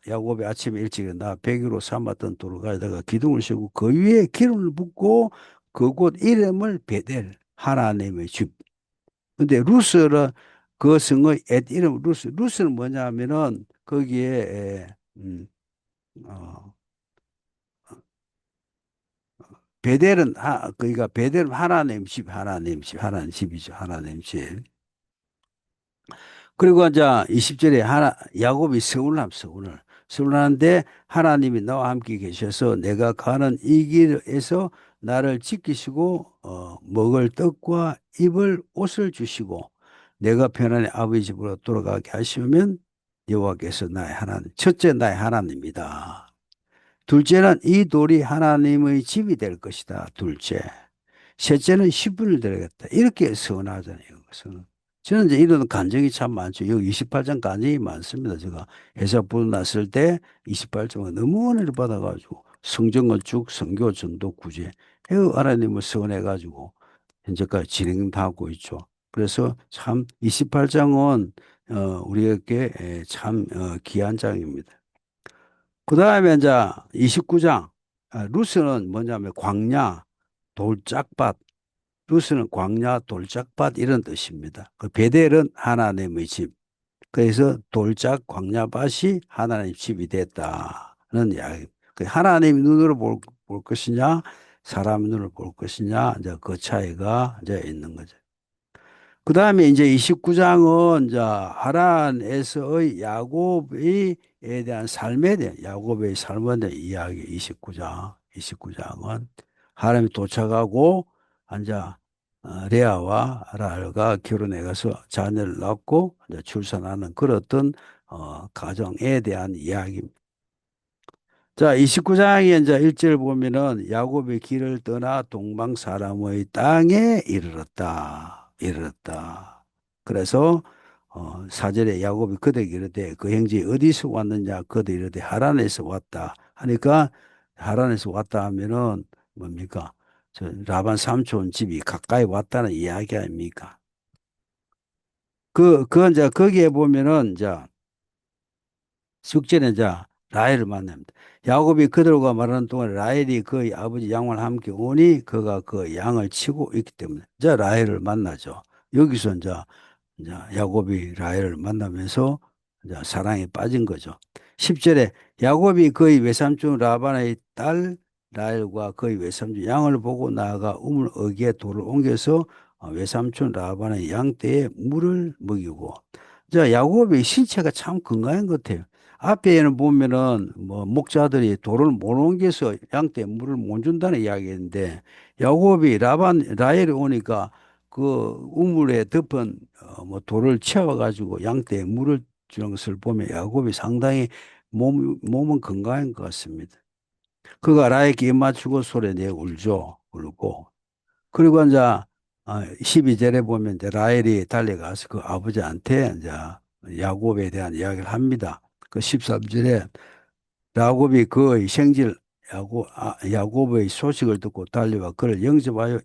야곱이 아침에 일찍 나 베개로 삼았던 돌을 가져다가 기둥을 세우고 그 위에 기름을 붓고 그곳 이름을 베델 하나님의 집. 근데 루스는 그 성의 옛 이름 루스는 뭐냐면은 거기에 어, 베델은 그러니까 베델은 하나님 집이죠. 하나님 집. 그리고 이제 20절에 야곱이 서운하는데 하나님이 나와 함께 계셔서 내가 가는 이 길에서 나를 지키시고 먹을 떡과 입을 옷을 주시고 내가 편안히 아버지 집으로 돌아가게 하시면 여호와께서 나의 하나님 첫째 나의 하나님이다. 둘째는 이 돌이 하나님의 집이 될 것이다. 둘째. 셋째는 10분을 드리겠다. 이렇게 서운하잖아요. 저는 이제 이런 간증이 참 많죠. 여기 28장 간증이 많습니다. 제가 회사 불났을 때 28장은 너무 은혜를 받아가지고 성전 건축, 선교, 전도, 구제 하나님을 서원해가지고 현재까지 진행하고 있죠. 그래서 참 28장은 우리에게 참 귀한 장입니다. 그 다음에 이제 29장. 루스는 뭐냐면 광야, 돌짝밭. 루스는 광야, 돌짝밭 이런 뜻입니다. 그 베델은 하나님의 집. 그래서 돌짝 광야밭이 하나님 집이 됐다는 이야기. 그 하나님 눈으로 볼 것이냐, 사람 눈으로 볼 것이냐, 이제 그 차이가 이제 있는 거죠. 그 다음에 이제 29장은 이제 하란에서의 야곱에 대한 삶에 대한 야곱의 삶에 대한 이야기 29장. 29장은 하람이 도착하고 이제 레아와 라헬가 결혼해 가서 자녀를 낳고 이제 출산하는 그런 어떤 가정에 대한 이야기입니다. 자, 29장에 이제 1절 보면은 야곱의 길을 떠나 동방 사람의 땅에 이르렀다. 이르렀다. 그래서 4절에 야곱이 그들에게 이르되 그 형제 어디서 왔느냐 그들 이르되 하란에서 왔다 하니까 하란에서 왔다 하면은 뭡니까? 저 라반 삼촌 집이 가까이 왔다는 이야기 아닙니까? 그 이제 거기에 보면은 이제 숙제는 이제 라헬을 만납니다. 야곱이 그들과 말하는 동안 라헬이 그의 아버지 양과 함께 오니 그가 그 양을 치고 있기 때문에 이제 라헬을 만나죠. 여기서 이제 야곱이 라헬을 만나면서 이제 사랑에 빠진 거죠. 10절에 야곱이 그의 외삼촌 라반의 딸 라헬과 그의 외삼촌 양을 보고 나아가 우물 어귀에 돌을 옮겨서 외삼촌 라반의 양떼에 물을 먹이고 자, 야곱의 신체가 참 건강한 것 같아요. 앞에는 보면은 뭐 목자들이 돌을 못 옮겨서 양떼 물을 못 준다는 이야기인데 야곱이 라헬이 오니까 그 우물에 덮은 뭐 돌을 채워가지고 양떼에 물을 주는 것을 보면 야곱이 상당히 몸은 건강한 것 같습니다. 그가 라헬에게 입 맞추고 소리내 울죠. 울고 그리고 이제 12절에 보면 이제 라헬이 달려가서 그 아버지한테 이제 야곱에 대한 이야기를 합니다. 그 13절에 야곱이 그의 생질 야곱의 소식을 듣고 달려와 그를 영접하여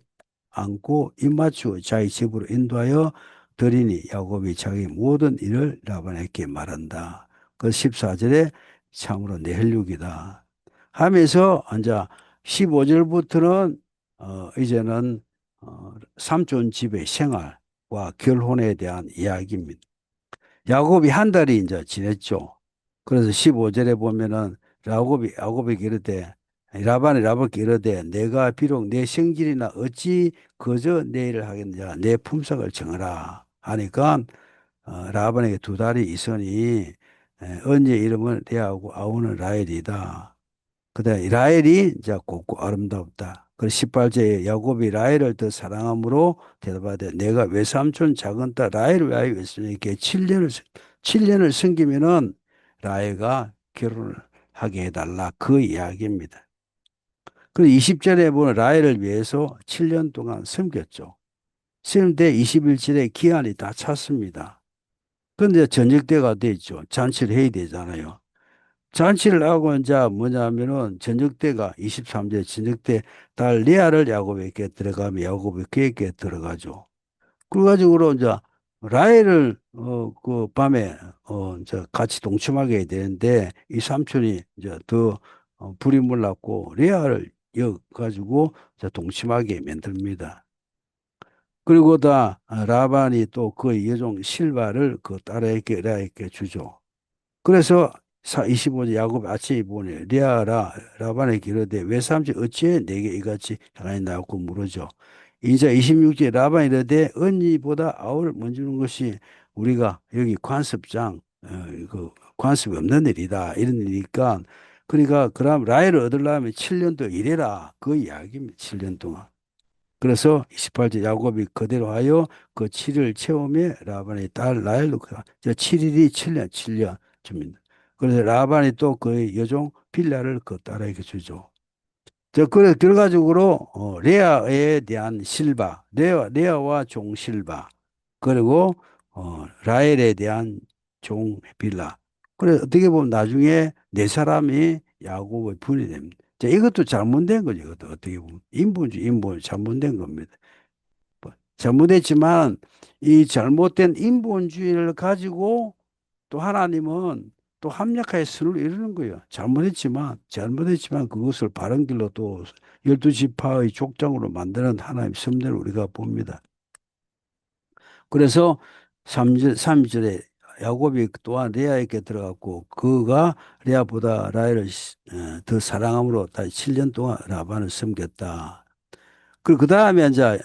안고 입맞추어 자기 집으로 인도하여 드리니 야곱이 자기 모든 일을 라반에게 말한다. 그 14절에 참으로 내 혈육이다. 하면서 이제 15절부터는 이제는 삼촌 집의 생활과 결혼에 대한 이야기입니다. 야곱이 한 달이 이제 지냈죠. 그래서 15절에 보면은 야곱이 이르되 라반이 라반께 이르되 내가 비록 내 성질이나 어찌 그저 내 일을 하겠느냐 내 품삯을 정하라 하니까 라반에게 두 딸이 있으니 언제 이름은 레아하고 아우는 라헬이다. 그다음에 라헬이 이제 곱고 아름답다. 그래서 18절에 야곱이 라헬을 더 사랑함으로 대답하되 내가 외삼촌 작은 딸 라헬을 위하여 외손에게 7년을 섬기면은 라헬과 결혼을 하게 해달라. 그 이야기입니다. 그리고 20절에 보면 라헬을 위해서 7년 동안 섬겼죠. 섬는데 21절에 기한이 다 찼습니다. 그런데 저녁 때가 됐죠. 잔치를 해야 되잖아요. 잔치를 하고 이제 뭐냐면은 저녁 때가 23절 저녁 때 딸 레아를 야곱에게 들어가면 야곱이 그에게 들어가죠. 그래가지고 이제 라헬을 그 밤에 이제 같이 동침하게 해야 되는데 이 삼촌이 이제 더 불이 몰랐고 레아를 여 가지고 이제 동침하게 만듭니다. 그리고 다 라반이 또 그 여종 실바를 그 딸에게 레아에게 주죠. 그래서 25절 야곱 아침에 보내 리아라 라반에게 이르되 외삼촌 어찌해 내게 이같이 하나님 나왔고 물으죠. 이제 26절 라반이 이르되 언니보다 아우를 먼저 주는 것이 우리가 여기 관습장 그 관습이 없는 일이다 이런 일이니까 그러니까 그럼 라헬을 얻으려면 7년 동안 일해라 그 이야기입니다. 7년 동안. 그래서 28절 야곱이 그대로 하여 그 7일 채우며 라반의 딸 라헬로 7일이 7년, 7년 줍니다. 그래서 라반이 또 그 여종 빌라를 그 딸에게 주죠. 그래, 결과적으로, 레아에 대한 실바, 레아와 종 실바, 그리고, 라헬에 대한 종 빌라. 그래, 어떻게 보면 나중에 네 사람이 야곱의 분이 됩니다. 자, 이것도 잘못된 거죠. 이것도 어떻게 보면. 인본주의 잘못된 겁니다. 뭐, 잘못했지만 이 잘못된 인본주의를 가지고 또 하나님은 또 합력하여 선을 이루는 거예요. 잘못했지만 그것을 바른 길로 또 열두 지파의 족장으로 만드는 하나님의 섭리를 우리가 봅니다. 그래서 3절에 야곱이 또한 레아에게 들어갔고 그가 레아보다 라헬을 더 사랑함으로 다시 7년 동안 라반을 섬겼다. 그리고 그 다음에 이제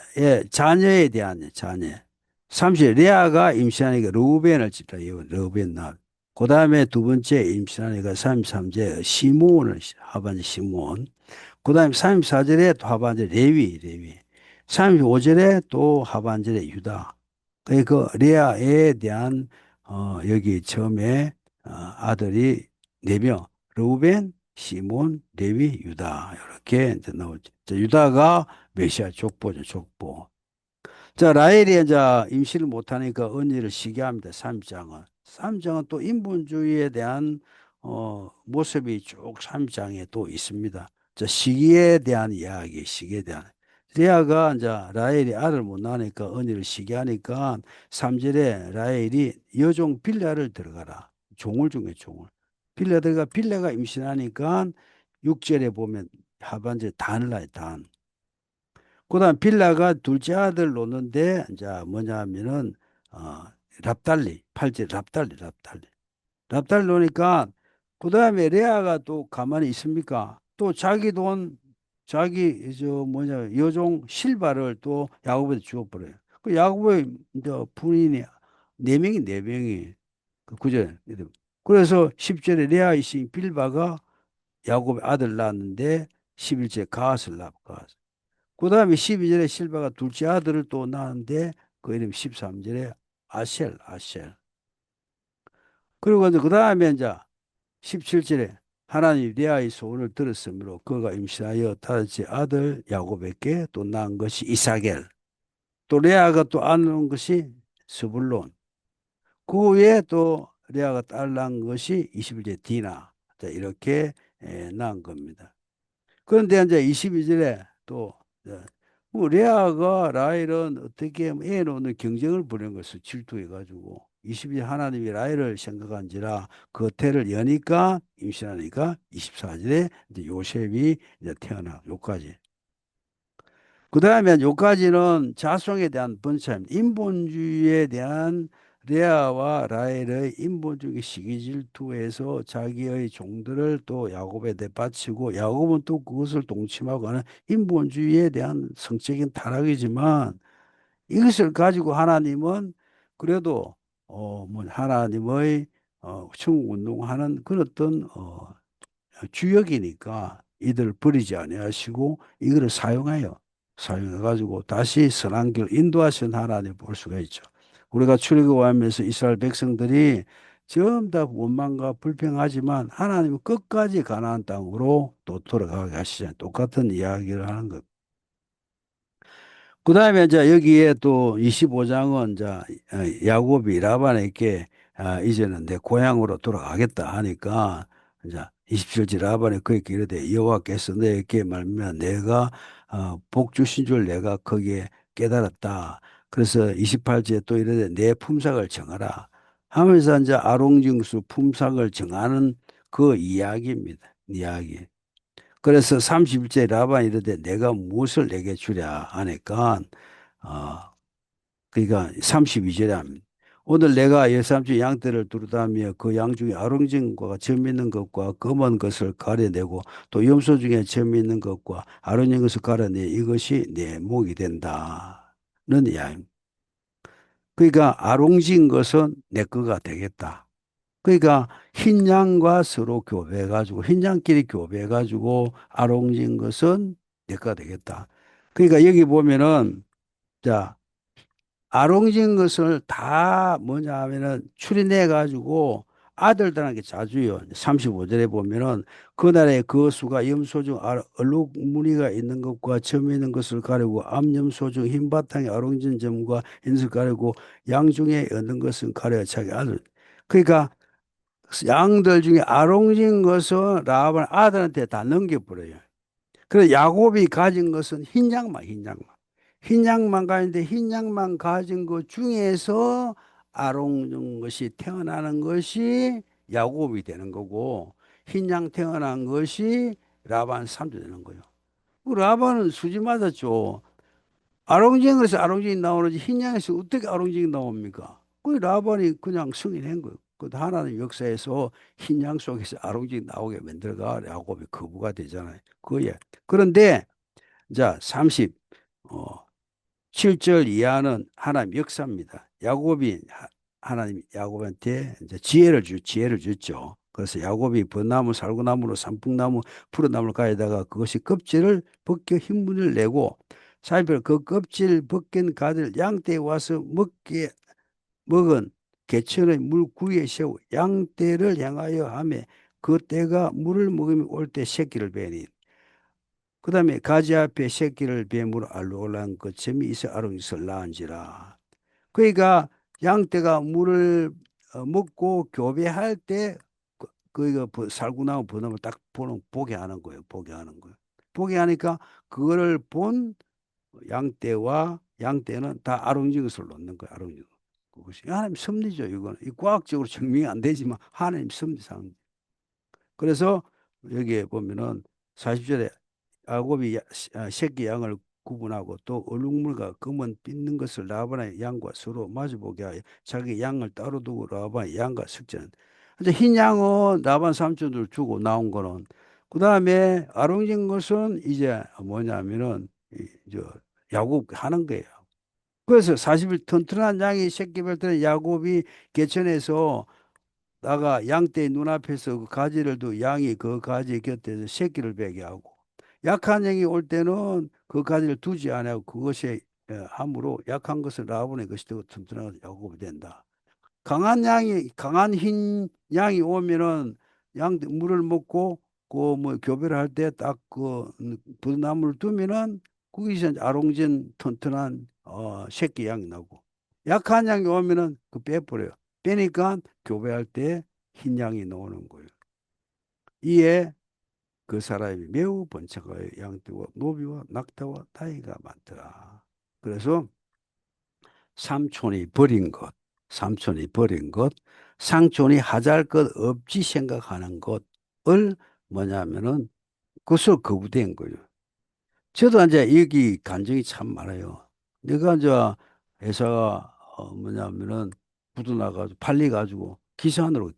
자녀에 대한 자녀. 30, 레아가 임신하니까 르우벤을 짓다. 르우벤 낳. 그 다음에 두 번째 임신하니까 33제 시몬을 하반절 시몬. 그 다음에 34절에 또 하반절 레위. 35절에 또 하반절에 유다. 그 레아에 대한 여기 처음에 아들이 네 명. 르우벤, 시몬, 레위, 유다. 이렇게 이제 나오죠. 유다가 메시아 족보죠, 족보. 자, 라헬이 이제 임신을 못하니까 언니를 시기합니다, 3장은. 3장은 또 인본주의에 대한, 모습이 쭉 3장에 또 있습니다. 자, 시기에 대한 이야기, 시기에 대한. 레아가 이제 라헬이 아들 못 낳으니까 언니를 시기하니까 3절에 라헬이 여종 빌라를 들어가라. 종을 중에 종을. 빌라가 임신하니까 6절에 보면 하반절 단을 낳아요, 단. 그다음 빌라가 둘째 아들 놓는데 이제 뭐냐 하면은 어 랍달리 팔째 랍달리 놓으니까 그다음에 레아가 또 가만히 있습니까? 또 자기 돈 자기 저 뭐냐 여종 실바를 또 야곱한테 주어버려요. 그 야곱의 이제 부인이 네 명이 그 구절. 그래서 10절에 레아 이신 빌바가 야곱의 아들 낳았는데 11절에 가앗을 낳고 그 다음에 12절에 실바가 둘째 아들을 또 낳았는데 그 이름 13절에 아셀. 그리고 이제 그 다음에 이제 17절에 하나님 레아의 소원을 들었으므로 그가 임신하여 다섯째 아들 야곱에게 또 낳은 것이 이사겔. 또 레아가 또 낳은 것이 스불론. 그 외에 또 레아가 딸 낳은 것이 21절 디나. 자, 이렇게 낳은 겁니다. 그런데 이제 22절에 또 뭐 레아가 라헬은 어떻게 애 놓는 경쟁을 벌인 것을 질투해 가지고 22절 하나님이 라헬을 생각한지라 그 태를 여니까 임신하니까 24절에 이제 요셉이 이제 태어나 요까지. 그 다음에 요까지는 자손에 대한 번참, 인본주의에 대한 레아와 라헬의 인본주의 시기 질투에서 자기의 종들을 또 야곱에 대바치고 야곱은 또 그것을 동침하고 하는 인본주의에 대한 성적인 타락이지만 이것을 가지고 하나님은 그래도 뭐 하나님의 천국 운동하는 그런 어떤 주역이니까 이들을 버리지 아니하시고 이거를 사용해 가지고 다시 선한 길 인도하신 하나님 볼 수가 있죠. 우리가 출애굽하면서 이스라엘 백성들이 전부 다 원망과 불평하지만 하나님은 끝까지 가나안 땅으로 또 돌아가게 하시잖아요. 똑같은 이야기를 하는 것. 그 다음에 이제 여기에 또 25장은 이제 야곱이 라반에게 이제는 내 고향으로 돌아가겠다 하니까 이제 27절 라반이 그에게 이르되 여호와께서 내게 말하면 내가 복 주신 줄 내가 거기에 깨달았다. 그래서 28절에 또 이르되 내 품삯을 정하라 하면서 이제 아롱징수 품삯을 정하는 그 이야기입니다. 이야기. 그래서 31째 라반이 이르되 내가 무엇을 내게 주랴 하니까 어 그러니까 32절에 합니다. 오늘 내가 열삼주 양떼를 두루다며 그 양 중에 아롱진과 점 있는 것과 검은 것을 가려내고 또 염소 중에 점 있는 것과 아롱진 것을 가려내 이것이 내 목이 된다는 이야기입니다. 그러니까 아롱진 것은 내 거가 되겠다. 그러니까 흰 양과 서로 교배해가지고 흰 양끼리 교배해가지고 아롱진 것은 내가 되겠다. 그러니까 여기 보면은 자 아롱진 것을 다 뭐냐 하면은 추린해가지고 아들들에게 자주요. 35절에 보면은 그날에 그 수가 염소 중 얼룩무늬가 있는 것과 점 있는 것을 가리고 암염소 중 흰 바탕에 아롱진 점과 인을 가리고 양 중에 얻는 것은 가려 자기 아들. 그러니까 양들 중에 아롱진 것은 라합은 아들한테 다 넘겨버려요. 그래서 야곱이 가진 것은 흰 양만, 흰 양만. 흰 양만 가는데 흰 양만 가진 것 중에서 아롱 것이 태어나는 것이 야곱이 되는 거고, 흰 양 태어난 것이 라반 삼촌 되는 거예요. 그 라반은 수지 맞았죠. 아롱쟁이에서 아롱쟁이 나오는지 흰 양에서 어떻게 아롱쟁이 나옵니까? 그 라반이 그냥 승인한 거예요. 그 하나님 역사에서 흰 양 속에서 아롱쟁이 나오게 만들어가 야곱이 거부가 되잖아요. 그예. 그런데 자, 7절 이하는 하나님 역사입니다. 야곱이 하나님 야곱한테 이제 지혜를 줬죠. 그래서 야곱이 벚나무, 살구나무로 산풍나무, 푸른나무를 가에다가 그것이 껍질을 벗겨 흰문을 내고 살펴 그 껍질 벗긴 가지를 양떼에 와서 먹은 개천의 물 구에 세우 양떼를 향하여 하며 그 떼가 물을 먹으며 올 때 새끼를 베니 그 다음에 가지 앞에 새끼를 뱀으로 알로올라한 그 점이 있어 아론이슬 낳은지라. 그러니까 양떼가 물을 먹고 교배할 때 살구나무 번호을 딱 보게 하는 거예요. 보게 하는 거예요. 보게 하니까 그거를 본 양떼는 다 아론인 것을 놓는 거예요. 아론인 것. 그것이 하나님 섭리죠. 이거는 과학적으로 증명이 안 되지만 하나님 섭리상. 그래서 여기에 보면은 40절에 야곱이 새끼 양을 구분하고 또 얼룩물과 검은 삐는 것을 라반의 양과 서로 마주보게 하여 자기 양을 따로 두고 라반의 양과 섞자는. 이제 흰 양은 라반 삼촌들 주고 나온 거는 그 다음에 아롱진 것은 이제 뭐냐면은 저 야곱 하는 거예요. 그래서 40일 튼튼한 양이 새끼 별 때는 야곱이 개천에서 나가 양떼 눈앞에서 그 가지를 두 양이 그 가지 곁에서 새끼를 베게 하고 약한 양이 올 때는 그 가지를 두지 않고 그것이 함으로 약한 것을 라반의 것이 되고 튼튼한 야곱이 된다. 강한 흰 양이 오면은 양 물을 먹고 그 뭐 교배를 할 때 딱 그 불나무를 두면은 거기서 이제 아롱진 튼튼한 새끼 양이 나고 약한 양이 오면은 그 빼버려요. 빼니까 교배할 때 흰 양이 나오는 거예요. 이에 그 사람이 매우 번창하여 양떼와 노비와 낙타와 다이가 많더라. 그래서 삼촌이 버린 것, 삼촌이 버린 것, 상촌이 하잘 것 없지 생각하는 것을 뭐냐면은 그것을 거부된 거예요. 저도 이제 여기 간증이 참 많아요. 내가 이제 회사가 뭐냐면은 부도나가지고 팔려가지고 기사안으로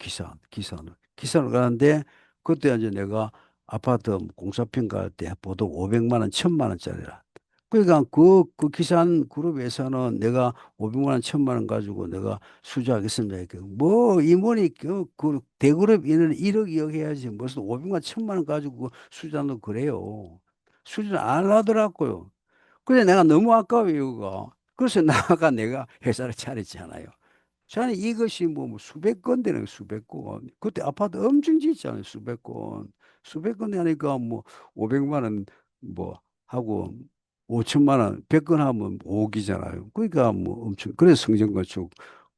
가는데 그때 이제 내가 아파트 공사평 갈 때 보통 500만 원, 1000만 원짜리라. 그러니까 그 기사안 그룹에서는 내가 500만 원, 1000만 원 가지고 내가 수주하겠습니다. 뭐 임원이 그 대그룹 인원 1억, 2억 해야지 무슨 500만, 1000만 원 가지고 수주하는 그래요. 수주를 안 하더라고요. 그래 내가 너무 아까워 이거가. 그래서 나가 내가 회사를 차렸잖아요. 저는 이것이 뭐 수백 건 되는 거예요, 수백 건. 그때 아파트 엄청 짓잖아요, 수백 건. 수백 건 되니까 뭐 500만 원 뭐 하고 5천만 원, 100건 하면 5억이잖아요. 그러니까 뭐 엄청, 그래서 성전건축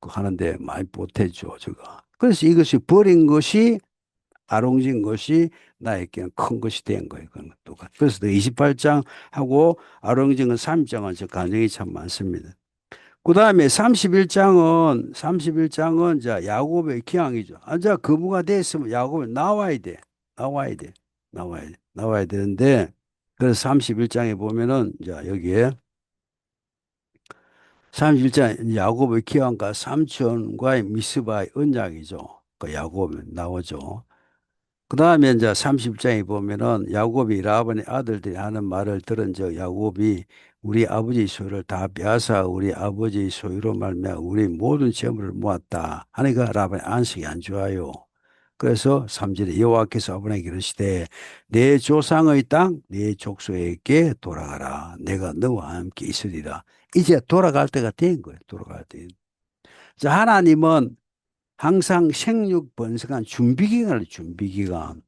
하는데 많이 보태죠, 제가. 그래서 이것이 버린 것이 아롱진 것이 나에게는 큰 것이 된 거예요. 그건 또. 그래서 28장하고 아롱진은 3장은 저 간증이 참 많습니다. 그 다음에 31장은 자, 야곱의 기왕이죠. 자, 거부가 됐으면 야곱은 나와야 돼. 나와야 돼. 나와야 돼. 나와야 되는데, 그래서 31장에 보면은, 자, 여기에 31장 야곱의 기왕과 삼촌과의 미스바의 언약이죠. 그 야곱이 나오죠. 그 다음에 이제 30장에 보면은 야곱이 라반의 아들들이 하는 말을 들은 적 야곱이 우리 아버지 소유를 다 빼앗아 우리 아버지 소유로 말미암아 우리 모든 재물을 모았다 하니까 라반의 안색이 안 좋아요. 그래서 3절에 여호와께서 아브라함에게 이르시되 내 조상의 땅 내 족속에게 돌아가라. 내가 너와 함께 있으리라. 이제 돌아갈 때가 된 거예요. 돌아갈 때. 자, 하나님은 항상 생육 번성한 준비기간을 준비기간.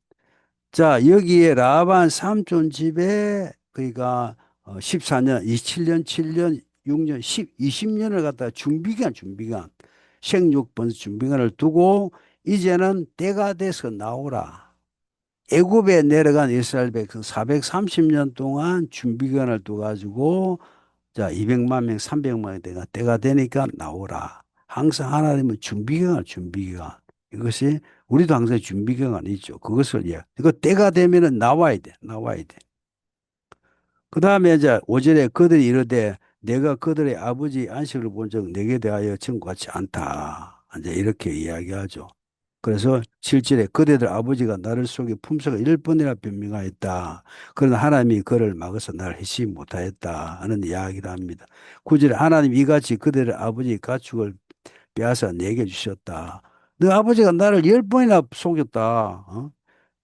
자, 여기에 라반 삼촌 집에 그러니까 14년, 27년, 7년, 6년, 20년을 갖다가 준비기간, 생육번 준비기간을 두고 이제는 때가 돼서 나오라. 애굽에 내려간 이스라엘 백성 430년 동안 준비 기간을 둬 가지고 자, 200만 명, 300만 명 때가 되니까 나오라. 항상 하나님은 준비기간, 준비기간. 이것이 우리도 항상 준비기간이 있죠. 그것을 이거 때가 되면은 나와야 돼. 나와야 돼. 그 다음에 이제 5절에 그들이 이르되 내가 그들의 아버지 안식을 본 적 내게 대하여 증거같지 않다. 이제 이렇게 이야기하죠. 그래서 7절에 그대들 아버지가 나를 속에 품새가 10번이나 변명하였다. 그러나 하나님이 그를 막아서 나를 해치지 못하였다 하는 이야기를 합니다. 9절에 하나님 이같이 그대들 아버지의 가축을 빼앗아 내게 주셨다. 너 아버지가 나를 10번이나 속였다.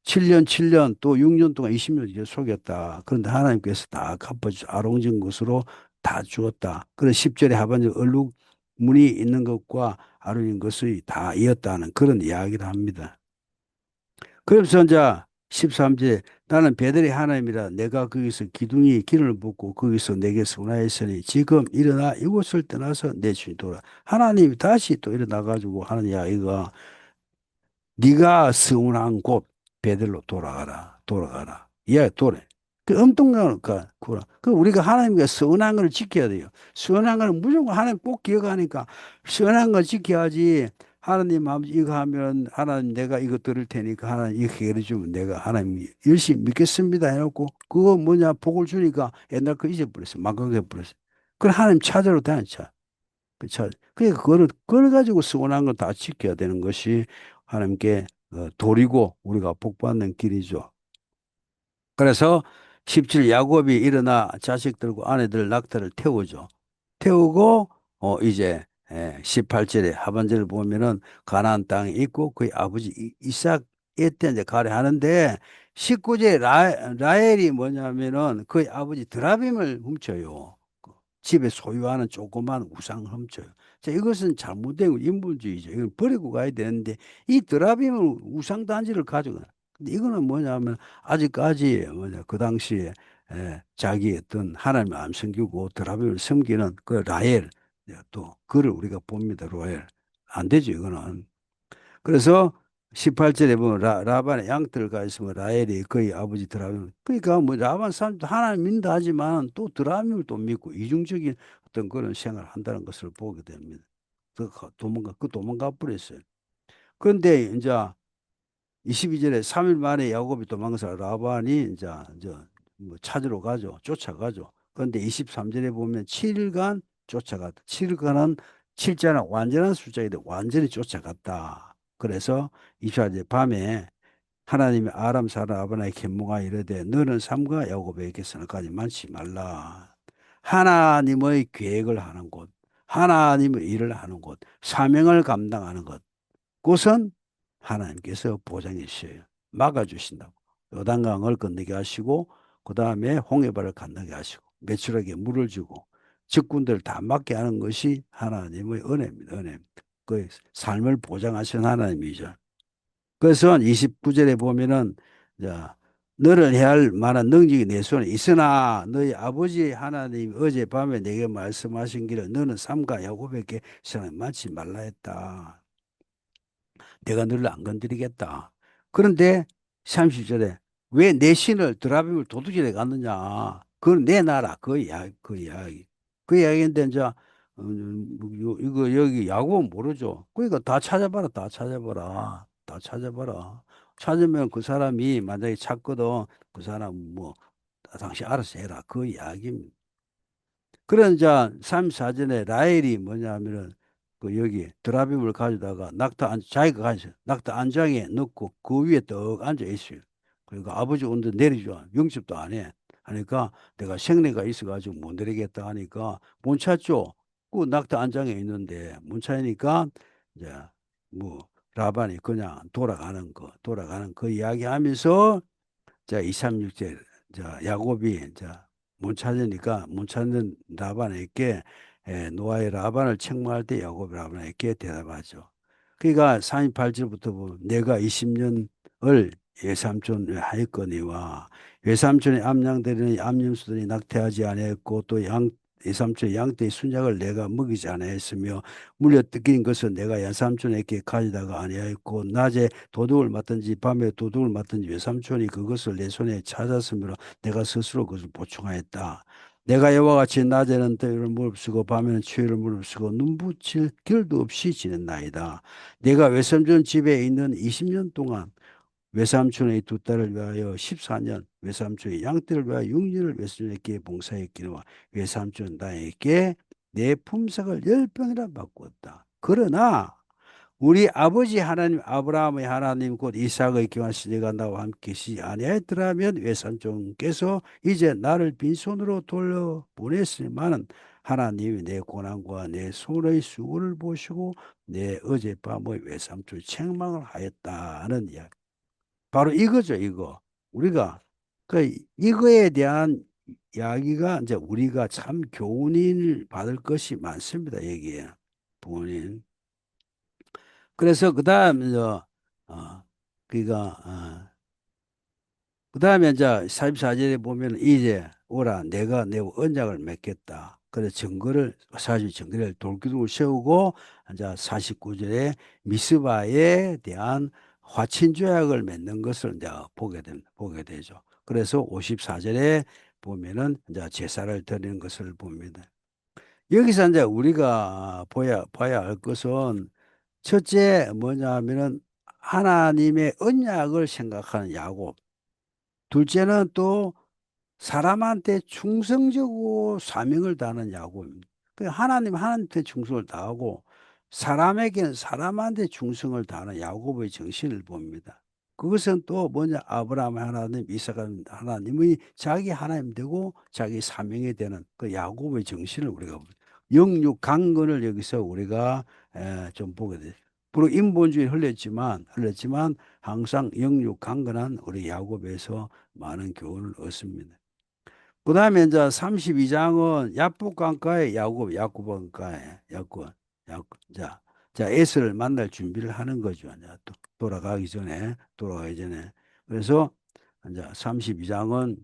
7년, 7년, 또 6년 동안 20년 이제 속였다. 그런데 하나님께서 다 갚아주 아롱진 것으로 다 주었다. 그래서 10절에 하반절 얼룩무늬 있는 것과 아론인 것이 다 이었다는 그런 이야기를 합니다. 그래서 이제 13절에 나는 베델의 하나님이라 내가 거기서 기둥이 기름을 붓고 거기서 내게 선하였으니 지금 일어나 이곳을 떠나서 내 주인 돌아. 하나님이 다시 또 일어나 가지고 하는 이야기가 네가 서운한 곳 베델로 돌아가라. 돌아가라. 예, 돌아. 그 엄청난 그 우리가 하나님과 서운한 걸 지켜야 돼요. 서운한 걸 무조건 하나님 꼭 기억하니까 서운한 걸 지켜야지. 하나님 아버지 이거 하면 하나님 내가 이거 들을 테니까 하나님 이거 해결해 주면 내가 하나님 열심히 믿겠습니다 해놓고 그거 뭐냐 복을 주니까 옛날 거 잊어버렸어. 망각해버렸어. 그래 하나님 찾으러 다녔죠. 그쵸. 그러니까 그걸 가지고 서운한 걸 다 지켜야 되는 것이 하나님께 도리고 우리가 복받는 길이죠. 그래서 17 야곱이 일어나 자식들과 아내들 낙타를 태우죠. 태우고 이제 18절에 하반절을 보면은 가나안 땅에 있고 그의 아버지 이삭의 때 이제 가려 하는데 19절에 라헬이 뭐냐면은 그의 아버지 드라빔을 훔쳐요. 그 집에 소유하는 조그만 우상을 훔쳐요. 자, 이것은 잘못된 인본주의죠. 이걸 버리고 가야 되는데 이 드라빔을 우상 단지를 가져가. 근데 이거는 뭐냐면 아직까지 뭐냐 그 당시에 자기 어떤 하나님 안 섬기고 드라빔을 섬기는 그 라헬 또 그를 우리가 봅니다. 라헬 안 되죠 이거는. 그래서 18절에 보면 라반의 양털과 있으면 라헬이 그의 아버지 드라빔 그러니까 뭐 라반 사람도 하나님 믿는다 하지만 또 드라빔을 또 믿고 이중적인 어떤 그런 생활을 한다는 것을 보게 됩니다. 도망가 버렸어요. 그런데 이제 22절에 3일 만에 야곱이 도망가서 라반이 이제 뭐 찾으러 가죠. 쫓아가죠. 그런데 23절에 보면 7일간 쫓아갔다. 7일간은 7자는 완전한 숫자인데 완전히 쫓아갔다. 그래서 24절 밤에 하나님이 아람 사람 아브나의 견모가 이르되 너는 삼가 야곱에게서는 가지 많지 말라. 하나님의 계획을 하는 곳, 하나님의 일을 하는 곳, 사명을 감당하는 것. 그것은 하나님께서 보장해 주셔요. 막아주신다고. 요단강을 건너게 하시고, 그 다음에 홍해바를 건너게 하시고, 매출하게 물을 주고, 적군들을 다 막게 하는 것이 하나님의 은혜입니다. 은혜. 그 삶을 보장하시는 하나님이죠. 그래서 29절에 보면은, 자, 너를 해할 만한 능력이 내 손에 있으나 너희 아버지 하나님 어젯밤에 내게 말씀하신 길을 너는 삼가 야곱에게 생각 많지 말라 했다. 내가 너를 안 건드리겠다. 그런데 30절에 왜 내 신을 드라빔을 도둑질해 갔느냐. 그건 내 나라. 그 이야기, 그 이야기. 그 이야기인데 이제 이거 여기 야곱은 모르죠. 그러니까 다 찾아봐라. 다 찾아봐라. 다 찾아봐라. 찾으면 그 사람이 만약에 찾거든 그 사람 뭐 당신 알아서 해라. 그 이야기입니다. 그런 이제 34전에 라헬이 뭐냐면은 그 여기 드라빔을 가져다가 자기가 가져 낙타 안장에 넣고 그 위에 떡 앉아 있어요. 그러니까 아버지 온데 내리줘. 영접도 안 해. 하니까 내가 생리가 있어가지고 못 내리겠다 하니까 못 찾죠. 그 낙타 안장에 있는데 못 찾으니까 이제 뭐 라반이 그냥 돌아가는 그 이야기 하면서 자, 2, 3, 6절. 자, 야곱이 자, 못 찾으니까 못 찾는 라반에게 노아의 라반을 책망할 때 야곱이 라반에게 대답하죠. 그러니까 38절부터 보면 내가 20년을 외삼촌을 하였거니와 외삼촌의 암양들이 암염소들이 낙태하지 아니했고 또 외삼촌의 양떼의 순양을 내가 먹이지 아니하였으며 물려 뜯긴 것은 내가 외삼촌에게 가져다가 아니하였고 낮에 도둑을 맞든지 밤에 도둑을 맞든지 외삼촌이 그것을 내 손에 찾았으므로 내가 스스로 그것을 보충하였다. 내가 이와 같이 낮에는 더위를 무릅쓰고 밤에는 추위를 무릅쓰고 눈붙일 길도 없이 지냈나이다. 내가 외삼촌 집에 있는 20년 동안 외삼촌의 두 딸을 위하여 14년, 외삼촌의 양떼를 위하여 6년을 외삼촌에게 봉사했기로와 외삼촌 나에게 내 품삯을 10배나 바꾸었다. 그러나 우리 아버지 하나님 아브라함의 하나님 곧 이삭의 기와시 내가 나와 함께 계시지 아니하였더라면 외삼촌께서 이제 나를 빈손으로 돌려 보냈으니만은 하나님이 내 고난과 내 손의 수고를 보시고 내 어젯밤의 외삼촌 책망을 하였다는 이야기. 바로 이거죠, 이거. 우리가 그 이거에 대한 이야기가 이제 우리가 참 교훈을 받을 것이 많습니다, 여기에. 부모님. 그래서 그다음 그니까 그다음에 이제 44절에 보면 이제 오라 내가 내 언약을 맺겠다. 그래서 증거를 사실 증거를 돌기둥을 세우고 이제 49절에 미스바에 대한 화친 조약을 맺는 것을 이제 보게 되죠. 그래서 54절에 보면은 이제 제사를 드리는 것을 봅니다. 여기서 이제 우리가 봐야 할 것은 첫째 뭐냐 하면은 하나님의 언약을 생각하는 야곱. 둘째는 또 사람한테 충성적으로 사명을 다하는 야곱입니다. 하나님한테 충성을 다하고 사람에게는 사람한테 충성을 다하는 야곱의 정신을 봅니다. 그것은 또 뭐냐? 아브라함 하나님, 이삭 하나님의 자기 하나님 되고 자기 사명이 되는 그 야곱의 정신을 우리가 영육 강건을 여기서 우리가 좀 보게 돼요. 물론 인본주의 흘렸지만 항상 영육 강건한 우리 야곱에서 많은 교훈을 얻습니다. 그 다음에 이제 32장은 야복 강가에 야곱 강가에 자, 에서를 만날 준비를 하는 거죠. 이제 또 돌아가기 전에. 그래서 이제 32장은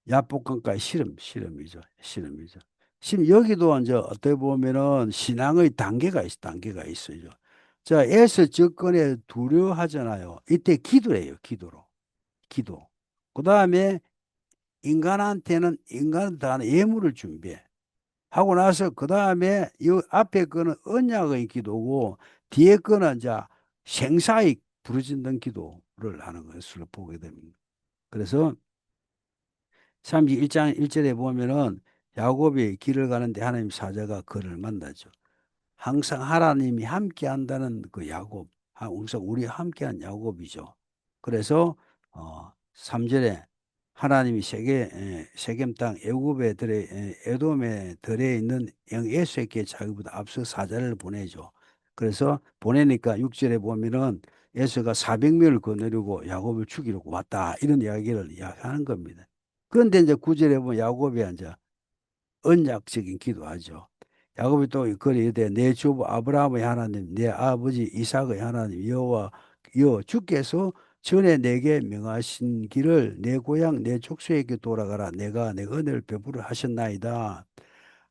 야복 강가의 실험이죠. 실험이죠. 지금 여기도 이제 어떻게 보면은 신앙의 단계가 있어요. 자, 에서 접근에 두려워하잖아요. 이때 기도래요, 기도. 그 다음에 인간한테 하는 예물을 준비해. 하고 나서 그 다음에 이 앞에 거는 언약의 기도고 뒤에 거는 이제 생사의 부르짖는 기도를 하는 것으로 보게 됩니다. 그래서 31장 1절에 보면은 야곱이 길을 가는데 하나님 사자가 그를 만나죠. 항상 하나님이 함께 한다는 그 야곱, 항상 우리 함께한 야곱이죠. 그래서 3절에 하나님이 세겜 땅 애굽에 에돔에 들에 있는 영 에서에게 자기보다 앞서 사자를 보내죠. 그래서 보내니까 6절에 보면은 에서가 400명을 거느리고 야곱을 죽이려고 왔다. 이런 이야기를 이야기하는 겁니다. 그런데 이제 9절에 보면 야곱이 이제 언약적인 기도하죠. 야곱이 또 그리 이르되 내 주부 아브라함의 하나님 내 아버지 이삭의 하나님 여호와 주께서 전에 내게 명하신 길을 내 고향 내 족속에게 돌아가라 내가 내 은혜를 베풀어 하셨나이다.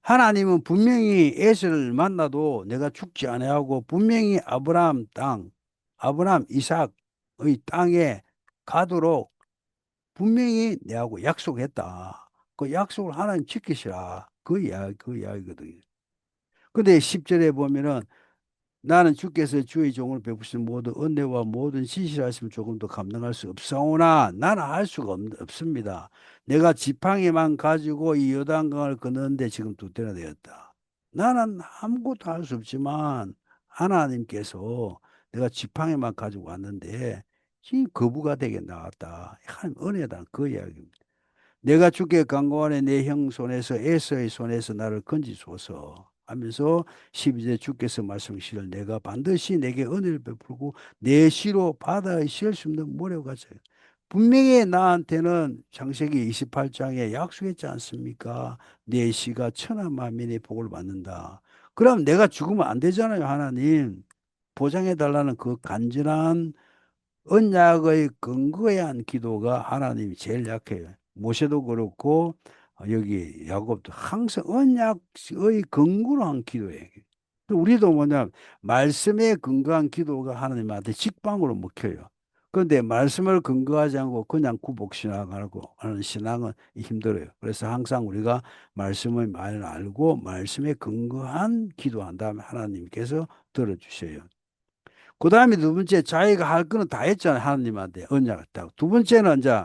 하나님은 분명히 에서를 만나도 내가 죽지 아니하고 분명히 아브라함 이삭의 땅에 가도록 분명히 내하고 약속했다. 그 약속을 하나님 지키시라. 그 이야기거든요. 근데 10절에 보면은 나는 주께서 주의 종을 베푸신 모든 은혜와 모든 진실하심을 조금도 감당할 수 없사오나 나는 할 수가 없습니다. 내가 지팡이만 가지고 이 요단강을 건너는데 지금 두 때나 되었다. 나는 아무것도 할 수 없지만 하나님께서 내가 지팡이만 가지고 왔는데 지금 거부가 되게 나왔다. 하나님 은혜다. 그 이야기입니다. 내가 주께 간구하네 내 형 손에서 에서의 손에서 나를 건지소서 하면서 12절 주께서 말씀하시기를 내가 반드시 내게 은혜를 베풀고 내 시로 바다의 쉴 수 없는 모래와 같이 분명히 나한테는 창세기 28장에 약속했지 않습니까? 내 시가 천하 만민의 복을 받는다. 그럼 내가 죽으면 안 되잖아요, 하나님. 보장해 달라는 그 간절한 언약의 근거에 한 기도가 하나님이 제일 약해요. 모세도 그렇고 여기 야곱도 항상 언약의 근거로 한 기도예요. 우리도 뭐냐, 말씀에 근거한 기도가 하나님한테 직방으로 먹혀요. 그런데 말씀을 근거하지 않고 그냥 구복신앙하고 하는 신앙은 힘들어요. 그래서 항상 우리가 말씀의 말을 알고 말씀에 근거한 기도한 다음에 하나님께서 들어주셔요. 그 다음에 두 번째, 자기가 할 거는 다 했잖아요. 하나님한테 언약을 따고. 두 번째는 이제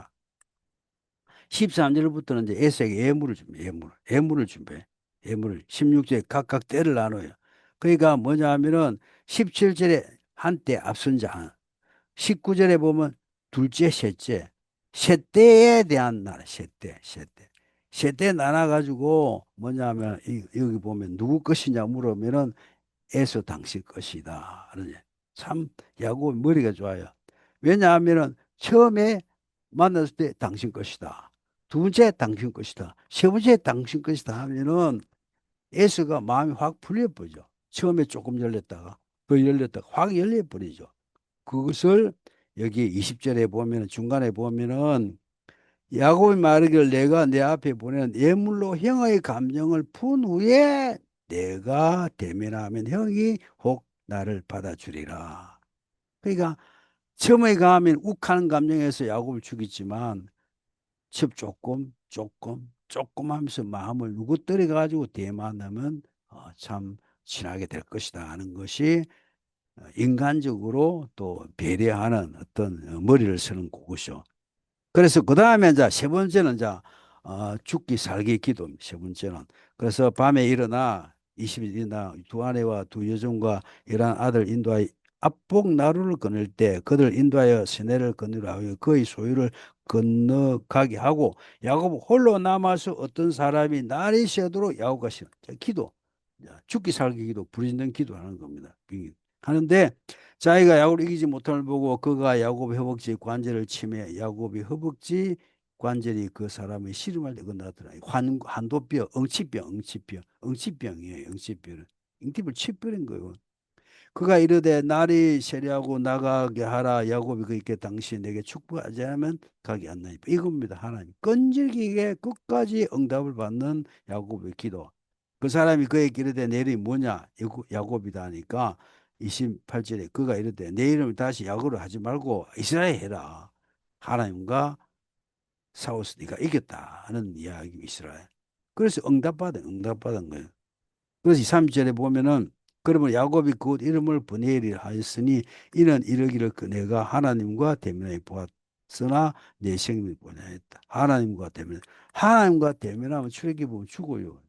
13절부터는 이제 에서에게 예물을 준비해. 예물을 준비해. 예물을 16절에 각각 때를 나눠요. 그러니까 뭐냐 하면은 17절에 한때 앞선 자, 19절에 보면 둘째, 셋째, 셋째에 대한 나라, 셋째, 셋째. 셋째 나눠가지고 뭐냐 하면 여기 보면 누구 것이냐 물으면은 에서 당신 것이다. 참 야곱 머리가 좋아요. 왜냐하면은 처음에 만났을 때 당신 것이다. 두 번째 당신 것이다. 세 번째 당신 것이다 하면은 에서가 마음이 확 풀려버리죠. 처음에 조금 열렸다가 더 열렸다가 확 열려버리죠. 그것을 여기 20절에 보면은 중간에 보면은 야곱이 말하기를 내가 내 앞에 보낸 예물로 형의 감정을 푼 후에 내가 대면하면 형이 혹 나를 받아주리라. 그러니까 처음에 가면 욱하는 감정에서 야곱을 죽였지만 첩 조금 하면서 마음을 누구더러 가지고 대만하면 참 친하게 될 것이다 하는 것이 인간적으로 또 배려하는 어떤 머리를 쓰는 그것이죠. 그래서 그 다음에 이제 세 번째는 이제 죽기 살기 기도입니다. 세 번째는. 그래서 밤에 일어나 20일 일어나 두 아내와 두 여종과 11 아들 인도하여 압복 나루를 끊을 때 그들 인도하여 시내를 건너려 하여 그의 소유를 건너가게 하고 야곱 홀로 남아서 어떤 사람이 날이 새도록 야곱과 기도. 죽기 살기 기도, 부르짖는 기도하는 겁니다. 하는데 자기가 야곱을 이기지 못함을 보고 그가 야곱의 허벅지 관절을 치매 야곱이 허벅지 관절이 그 사람의 씨름할 때 건너더라. 한도뼈, 응치병이에요. 응치뼈는 응팁을 치버린 거예요. 그가 이르되 날이 세려하고 나가게 하라. 야곱이 그에게 당신 내게 축복하지 않으면 가게 안 나니 이겁니다. 하나님 끈질기게 끝까지 응답을 받는 야곱의 기도. 그 사람이 그에게 이르되 내일이 뭐냐 야곱이다 하니까 28절에 그가 이르되 내 이름을 다시 야곱으로 하지 말고 이스라엘 해라. 하나님과 싸워서 네가 이겼다 하는 이야기 이스라엘. 그래서 응답받은 거예요. 그래서 3절에 보면은 그러면 야곱이 그 이름을 브네엘이라 하였으니 이는 이르기를 그 내가 하나님과 대면하여 보았으나 내 생명을 보냐 했다. 하나님과 대면하면 출애굽기 보면 죽어요.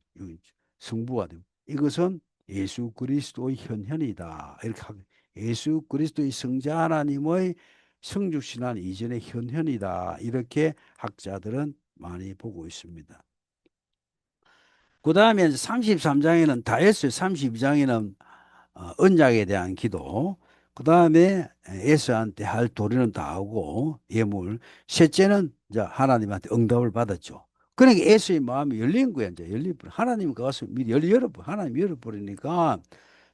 성부가 되고 이것은 예수 그리스도의 현현이다. 이렇게 하고 예수 그리스도의 성자 하나님의 성육신한 이전의 현현이다. 이렇게 학자들은 많이 보고 있습니다. 그 다음에 33장에는 다 했어요. 32장에는 언약에 대한 기도. 그 다음에 에서한테 할 도리는 다 하고 예물. 셋째는 이제 하나님한테 응답을 받았죠. 그러니까 에서의 마음이 열린 거야. 이제 하나님 가서 미리 하나님 열어버리니까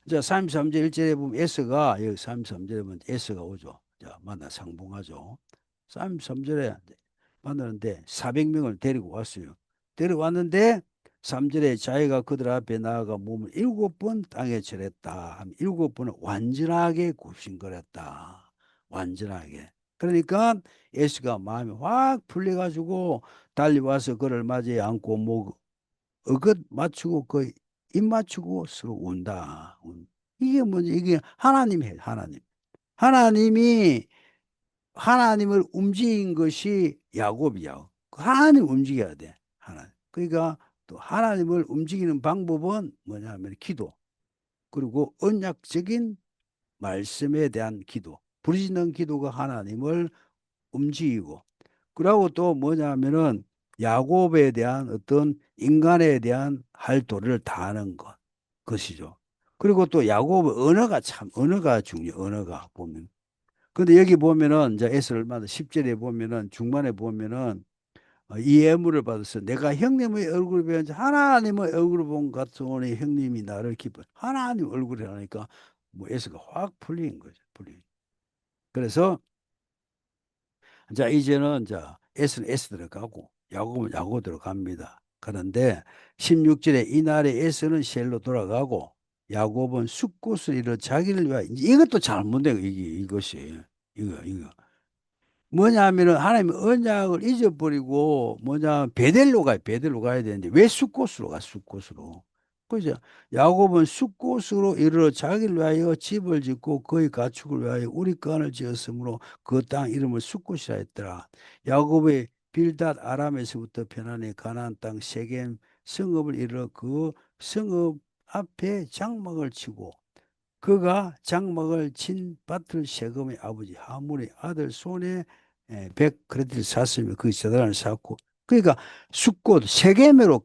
이제 33절 1절에 보면 에서가 여기 33절에 보면 에서가 오죠. 자, 만나 상봉하죠. 33절에 만나는데 400명을 데리고 왔어요. 데려왔는데 3절에 자기가 그들 앞에 나아가 몸을 7번 땅에 절했다. 7번은 완전하게 굽신거렸다. 완전하게. 그러니까 예수가 마음이 확 풀려가지고 달려와서 그를 맞이해 안고 목 어긋 맞추고 그 입 맞추고 서로 운다. 이게 뭐지? 이게 하나님이에요. 하나님이 하나님을 움직인 것이 야곱이야. 하나님 움직여야 돼. 하나님. 그러니까 또 하나님을 움직이는 방법은 뭐냐면 기도. 그리고 언약적인 말씀에 대한 기도. 부르짖는 기도가 하나님을 움직이고. 그리고 또 뭐냐면은 야곱에 대한 어떤 인간에 대한 할 도리를 다하는 것. 것이죠. 그리고 또 야곱의 언어가 중요해. 언어가 보면. 근데 여기 보면은 이제 에스를 얼마나 10절에 보면은 중반에 보면은 이 예물을 받아서 내가 형님의 얼굴을 배운지 하나님의 얼굴을 본 같으니 형님이 나를 기뻐. 하나님 얼굴을 하니까 뭐 에스가 확 풀린 거죠. 풀린. 그래서 자 이제는 자 에스는 에스 들어가고 야곱은 야곱 들어갑니다. 그런데 16절에 이날에 에서는 셀로 돌아가고 야곱은 숫곳을 이뤄 자기를 위하여 이것도 잘못된 거 이것이 이거 뭐냐 하면은 하나님의 언약을 잊어버리고 뭐냐 베델로 가요. 베델로 가야 되는데 왜 숫곳으로 가 숫곳으로. 그죠? 야곱은 숫곳으로 이르러 자기를 위하여 집을 짓고 그의 가축을 위하여 우리 간을 지었으므로 그 땅 이름을 숫곳이라 했더라. 야곱의 빌닷 아람에서부터 편안히 가나안 땅 세겜 성읍을 이르러 그 성읍 앞에 장막을 치고 그가 장막을 친 밭을 세금의 아버지 하물의 아들 손에 100 크레디를 샀으며 그 재단을 샀고 그러니까 숫곳 세겜으로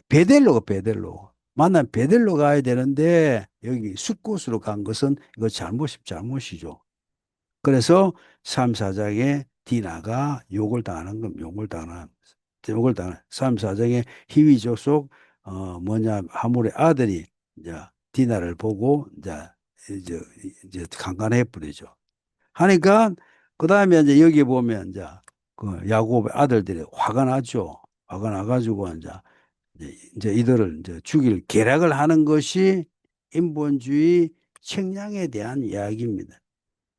베델로가 베델로 만난 베델로 가야 되는데 여기 숫곳으로 간 것은 이거 잘못이죠. 그래서 3, 4장에 디나가 욕을 당하는 건 욕을 당하는 3, 4장에 히위 족속 뭐냐 하물의 아들이 이제 디나를 보고 이제 이제 강간해 버리죠. 하니까 그다음에 이제 여기 보면 이제 그 야곱의 아들들이 화가 나죠. 화가 나가지고 이제 이들을 이제 죽일 계략을 하는 것이 인본주의 책량에 대한 이야기입니다.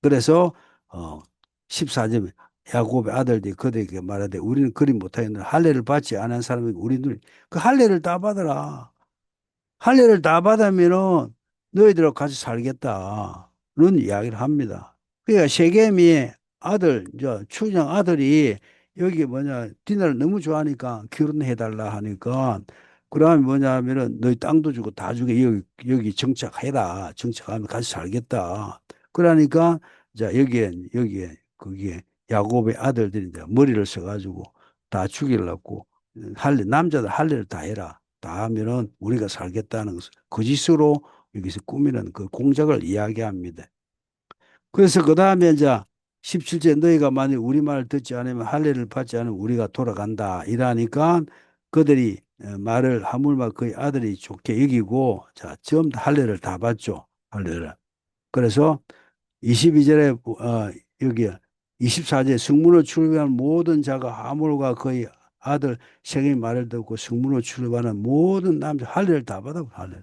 그래서 어 14절 야곱의 아들들이 그들에게 말하되 우리는 그리 못하였노라 할례를 받지 않은 사람이 우리는 그 할례를 다 받아라. 할례를 다 받으면은 너희들하고 같이 살겠다는 이야기를 합니다. 그러니까 세겜이 아들, 추정 아들이 여기 뭐냐, 디나를 너무 좋아하니까 결혼해달라 하니까 그러면 뭐냐 하면은 너희 땅도 주고 다 주고 여기 정착해라. 정착하면 같이 살겠다. 그러니까 자, 거기에 야곱의 아들들이 이제 머리를 써가지고 다 죽이려고 남자들 할례를 다 해라. 다 하면은 우리가 살겠다는 것을 거짓으로 여기서 꾸미는 그 공작을 이야기합니다. 그래서 그 다음에 이제 17제 너희가 만약 우리 말을 듣지 않으면 할례를 받지 않으면 우리가 돌아간다. 이러니까 그들이 말을 하물며 그의 아들이 좋게 여기고 자, 전부 다 할례를 다 받죠. 할례를. 그래서 22절에 여기 24절 성문으로 출입한 모든 자가 하물과 그의 아들 세겜의 말을 듣고 성문으로 출입하는 모든 남자 할례를 다 받아 할례.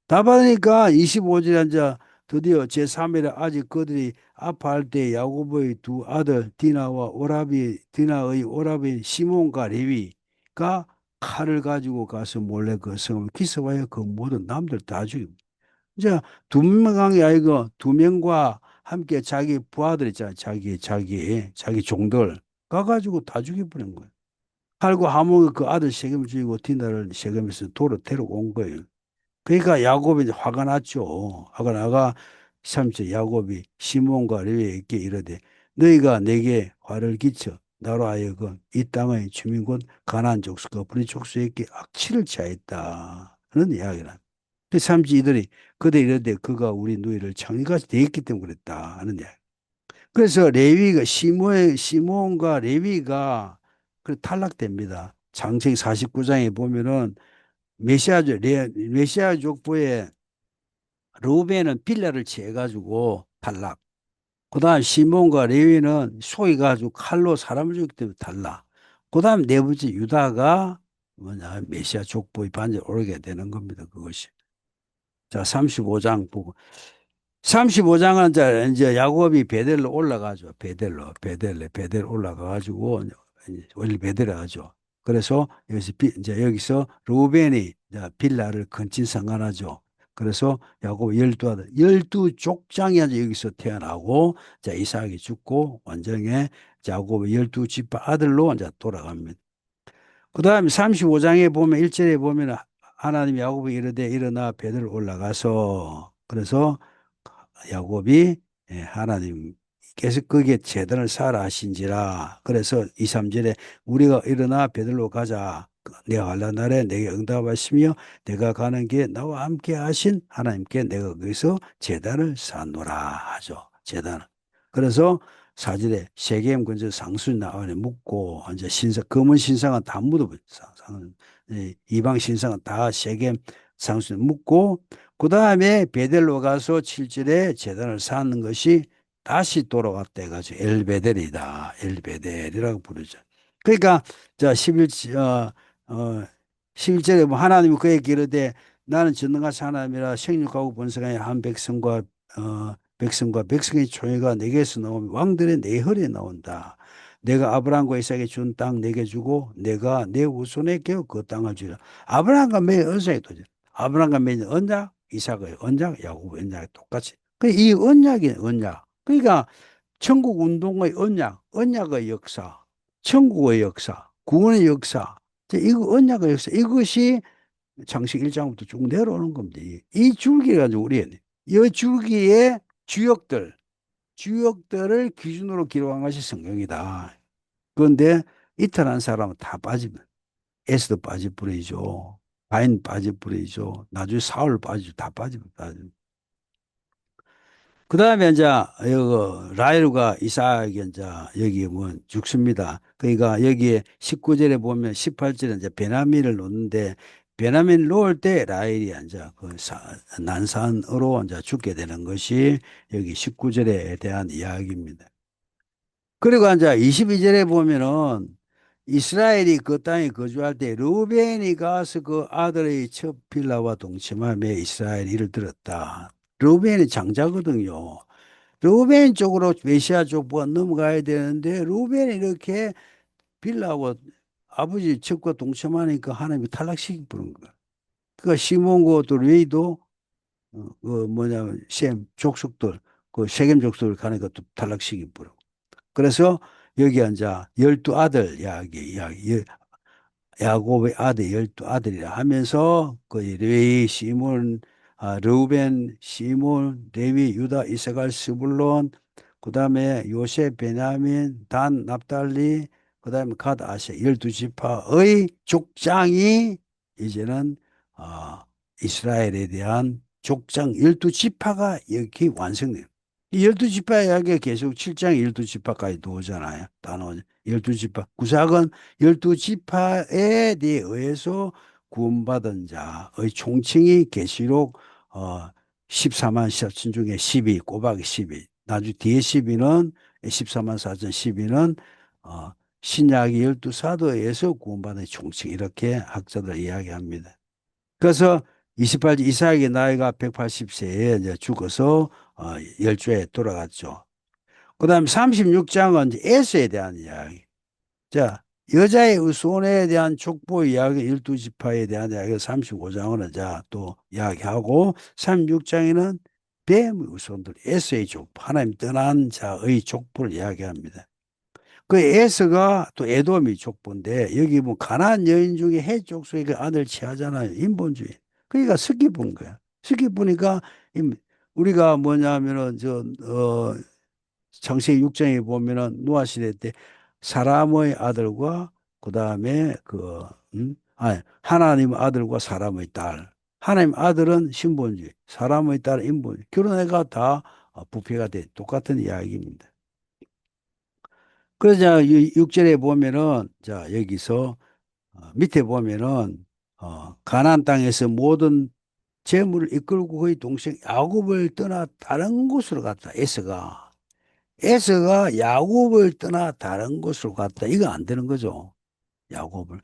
다 받으니까 25절에 이제 드디어 제3일에 아직 그들이 아파할 때 야곱의 두 아들 디나의 오라비 시몬과 레위가 칼을 가지고 가서 몰래 그 성을 기습하여 그 모든 남들 다 죽입니다. 이제 두 명이 아니고 두 명과 함께 자기 부하들 있잖아요. 자기 종들 가가지고 다 죽여버린 거예요. 칼과 하목이 그 아들 세겜을 죽이고 디나를 세겜에서 도로 데려온 거예요. 그러니까 야곱이 이제 화가 났죠. 화가 나가 3절 야곱이 시몬과 레위에게 이르되 너희가 내게 화를 끼쳐 나로 하여금 이 땅의 주민 곧 가나안 족속과 브리 족속에게 악취를 취하였다 하는 이야기를 합니다. 그 3절 이들이 그대 이르되 그가 우리 누이를 창이같이 대했기 때문에 그랬다 하는 이야기. 그래서 레위가 시몬과 레위가 탈락됩니다. 창세기 49장에 보면은 메시아 족보에 루벤은 빌라를 취해가지고 탈락. 그다음 시몬과 레위는 속이가지고 칼로 사람을 죽이기 때문에 탈락. 그다음 네 번째 유다가 뭐냐 메시아 족보의 반열에 오르게 되는 겁니다. 그것이. 자, 35장 보고 35장은 이제 야곱이 베델로 올라가죠. 베델 올라가가지고 원래 베델을 하죠. 그래서 이제 여기서 루벤이 이제 빌라를 건친상간하죠. 그래서 야곱 12아들, 12족장이 이제 여기서 태어나고, 자, 이삭이 죽고, 완전히 야곱의 12지파 아들로 이제 돌아갑니다. 그 다음에 35장에 보면 1절에 보면 하나님이 야곱이 이르되 일어나 베델 올라가서 그래서 야곱이 하나님께서 거기에 제단을 쌓으라 하신지라 그래서 2, 3절에 우리가 일어나 베들로 가자 내가 갈라 날에 내게 응답하시며 내가 가는 게 나와 함께 하신 하나님께 내가 거기서 제단을 쌓노라 하죠. 제단을. 그래서 4절에 세겜 근처 상수리 나안에 묻고 이제 검은 신상은 다 묻어버렸어. 이방 신상은 다 세겜 상수리 묻고 그 다음에 베델로 가서 7절에 제단을 쌓는 것이 다시 돌아왔다 해가지고 엘베델이다. 엘베델이라고 부르죠. 그러니까 자 11, 어, 11절에 뭐 하나님이 그에게 이르되 나는 전능하신 하나님이라 생육하고 번성하여 한 백성과 백성의 총회가 내게서 나오면 왕들의 네 혈에 나온다. 내가 아브라함과 이삭에게 준 땅 내게 주고 내가 내 후손에게 그 땅을 주리라. 아브라함과 맺은 언약이 도죠. 아브라함과 맺은 언약, 이삭의 언약, 야곱의 언약이 똑같이. 이 언약이 언약. 그러니까 천국 운동의 언약, 언약의 역사, 천국의 역사, 구원의 역사, 이거 언약의 역사, 이것이 장식 1장부터 쭉 내려오는 겁니다. 이 줄기가 가지고 우리의 이 줄기의 주역들을 기준으로 기록한 것이 성경이다. 그런데 이탈한 사람은 다 빠지면 에스도 빠질 뿐이죠. 바인 빠질 뿐이죠. 나중에 사울 빠지죠. 다 빠집니다. 그 다음에 이제 라헬과 이삭이 이제 여기 뭐 죽습니다. 그러니까 여기에 19절에 보면 18절에 이제 베냐민을 놓는데 베냐민 놓을 때 라헬이 이제 난산으로 이제 죽게 되는 것이 여기 19절에 대한 이야기입니다. 그리고 이제 22절에 보면은 이스라엘이 그 땅에 거주할 때 르우벤이 가서 그 아들의 첫 빌라와 동침하며 이스라엘 일을 들었다. 르우벤이 장자거든요. 루벤 쪽으로 메시아 족보가 넘어가야 되는데 루벤이 이렇게 빌라하고 아버지 측과 동참하니까 하나님이 탈락시키 부른 거야. 그러니까 시몬과 또 레이도 그 뭐냐면 셈 족속들 그 세겜 족속을 가니까 또 탈락시키 부르고. 그래서 여기 앉아 열두 아들 이야기 야곱의 아들 열두 아들이라 하면서 그 레위 시몬 르우벤 시몬 레위 유다 이사갈 스불론 그다음에 요셉 베냐민 단 납달리 그다음에 갓 아세 열두 지파의 족장이 이제는 어, 이스라엘에 대한 족장 열두 지파가 이렇게 완성돼요. 이 열두 지파 이야기가 계속 7장 열두 지파까지 나오잖아요. 다 나오죠. 열두 지파 구약은 열두 지파에 대해 의해서 구원받은 자의 총칭이 계시록 14만 4천 중에 12 꼬박이 12 나중에 뒤에 12는 14만 4천 12는 어, 신약의 열두 사도에 의해서 구원받은 총칭 이렇게 학자들 이야기합니다. 그래서 28절 이삭의 나이가 180세에 이제 죽어서 열조에 돌아갔죠. 그다음에 36장은 이제 에서에 대한 이야기. 자, 여자의 후손에 대한 족보 이야기, 일두 지파에 대한 이야기 35장은 자, 또 이야기하고 36장에는 뱀의 후손들, 에서의 족보, 하나님 떠난 자의 족보를 이야기합니다. 그 에서가 또 에돔이 족보인데 여기 뭐 가나안 여인 중에 해 족속의 그 아들 취하잖아요. 인본주의. 그러니까 스키 본 거야. 스키 보니까 우리가 뭐냐면은 창세기 6장에 보면은 노아 시대 때 사람의 아들과 그다음에 하나님 아들과 사람의 딸. 하나님 아들은 신본주의, 사람의 딸은 인본주의. 결혼해가 다 부패가 돼. 똑같은 이야기입니다. 그러자 6절에 보면은 자 여기서 밑에 보면은 가나안 땅에서 모든 재물을 이끌고 그의 동생 야곱을 떠나 다른 곳으로 갔다. 에서가 야곱을 떠나 다른 곳으로 갔다. 이거 안 되는 거죠. 야곱을.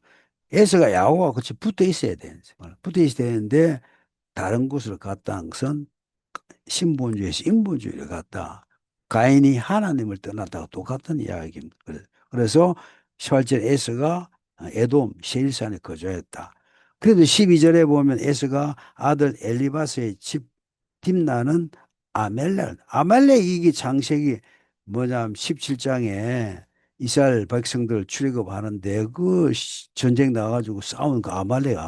에서가 야곱과 같이 붙어 있어야 되는 거예요. 붙어 있어야 되는데 다른 곳으로 갔다는 것은 신본주의에서 인본주의를 갔다. 가인이 하나님을 떠났다가 똑같은 이야기입니다. 그래서 18절 에서가 에돔 세일산에 거주했다. 그래도 12절에 보면 에서가 아들 엘리바스의 집 딥나는 아멜렉 이게 장색이 뭐냐면 17장에 이스라엘 백성들 출애굽하는데 그 전쟁 나가지고 싸운 그 아말렉.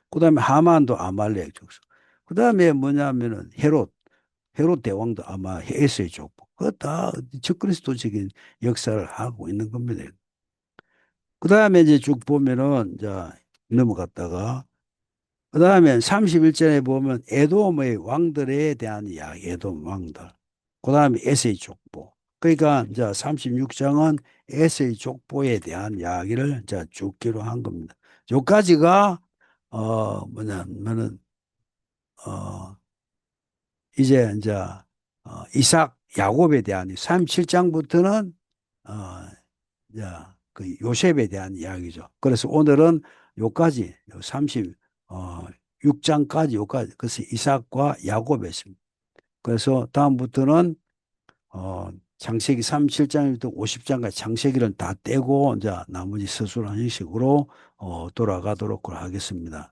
그다음에 하만도 아말렉 족속. 그다음에 뭐냐면은 헤롯 대왕도 아마 에서의 족보. 그거 다 적그리스도적인 역사를 하고 있는 겁니다. 그다음에 이제 쭉 보면은 자 넘어갔다가 그다음에 31절에 보면 에돔의 왕들에 대한 이야기, 에돔 왕들. 그다음에 에서의 족보. 그러니까 이제 36장은 에서의 족보에 대한 이야기를 이제 쭉 기록한 겁니다. 여기까지가 뭐냐면은 어 이제 이삭 야곱에 대한 37장부터는 어 이제 그 요셉에 대한 이야기죠. 그래서 오늘은 요까지 36장까지 요까지 그래서 이삭과 야곱이었습니다. 그래서 다음부터는 창세기 37장부터 50장까지 창세기를 다 떼고 이제 나머지 서술한 형식으로 돌아가도록 하겠습니다.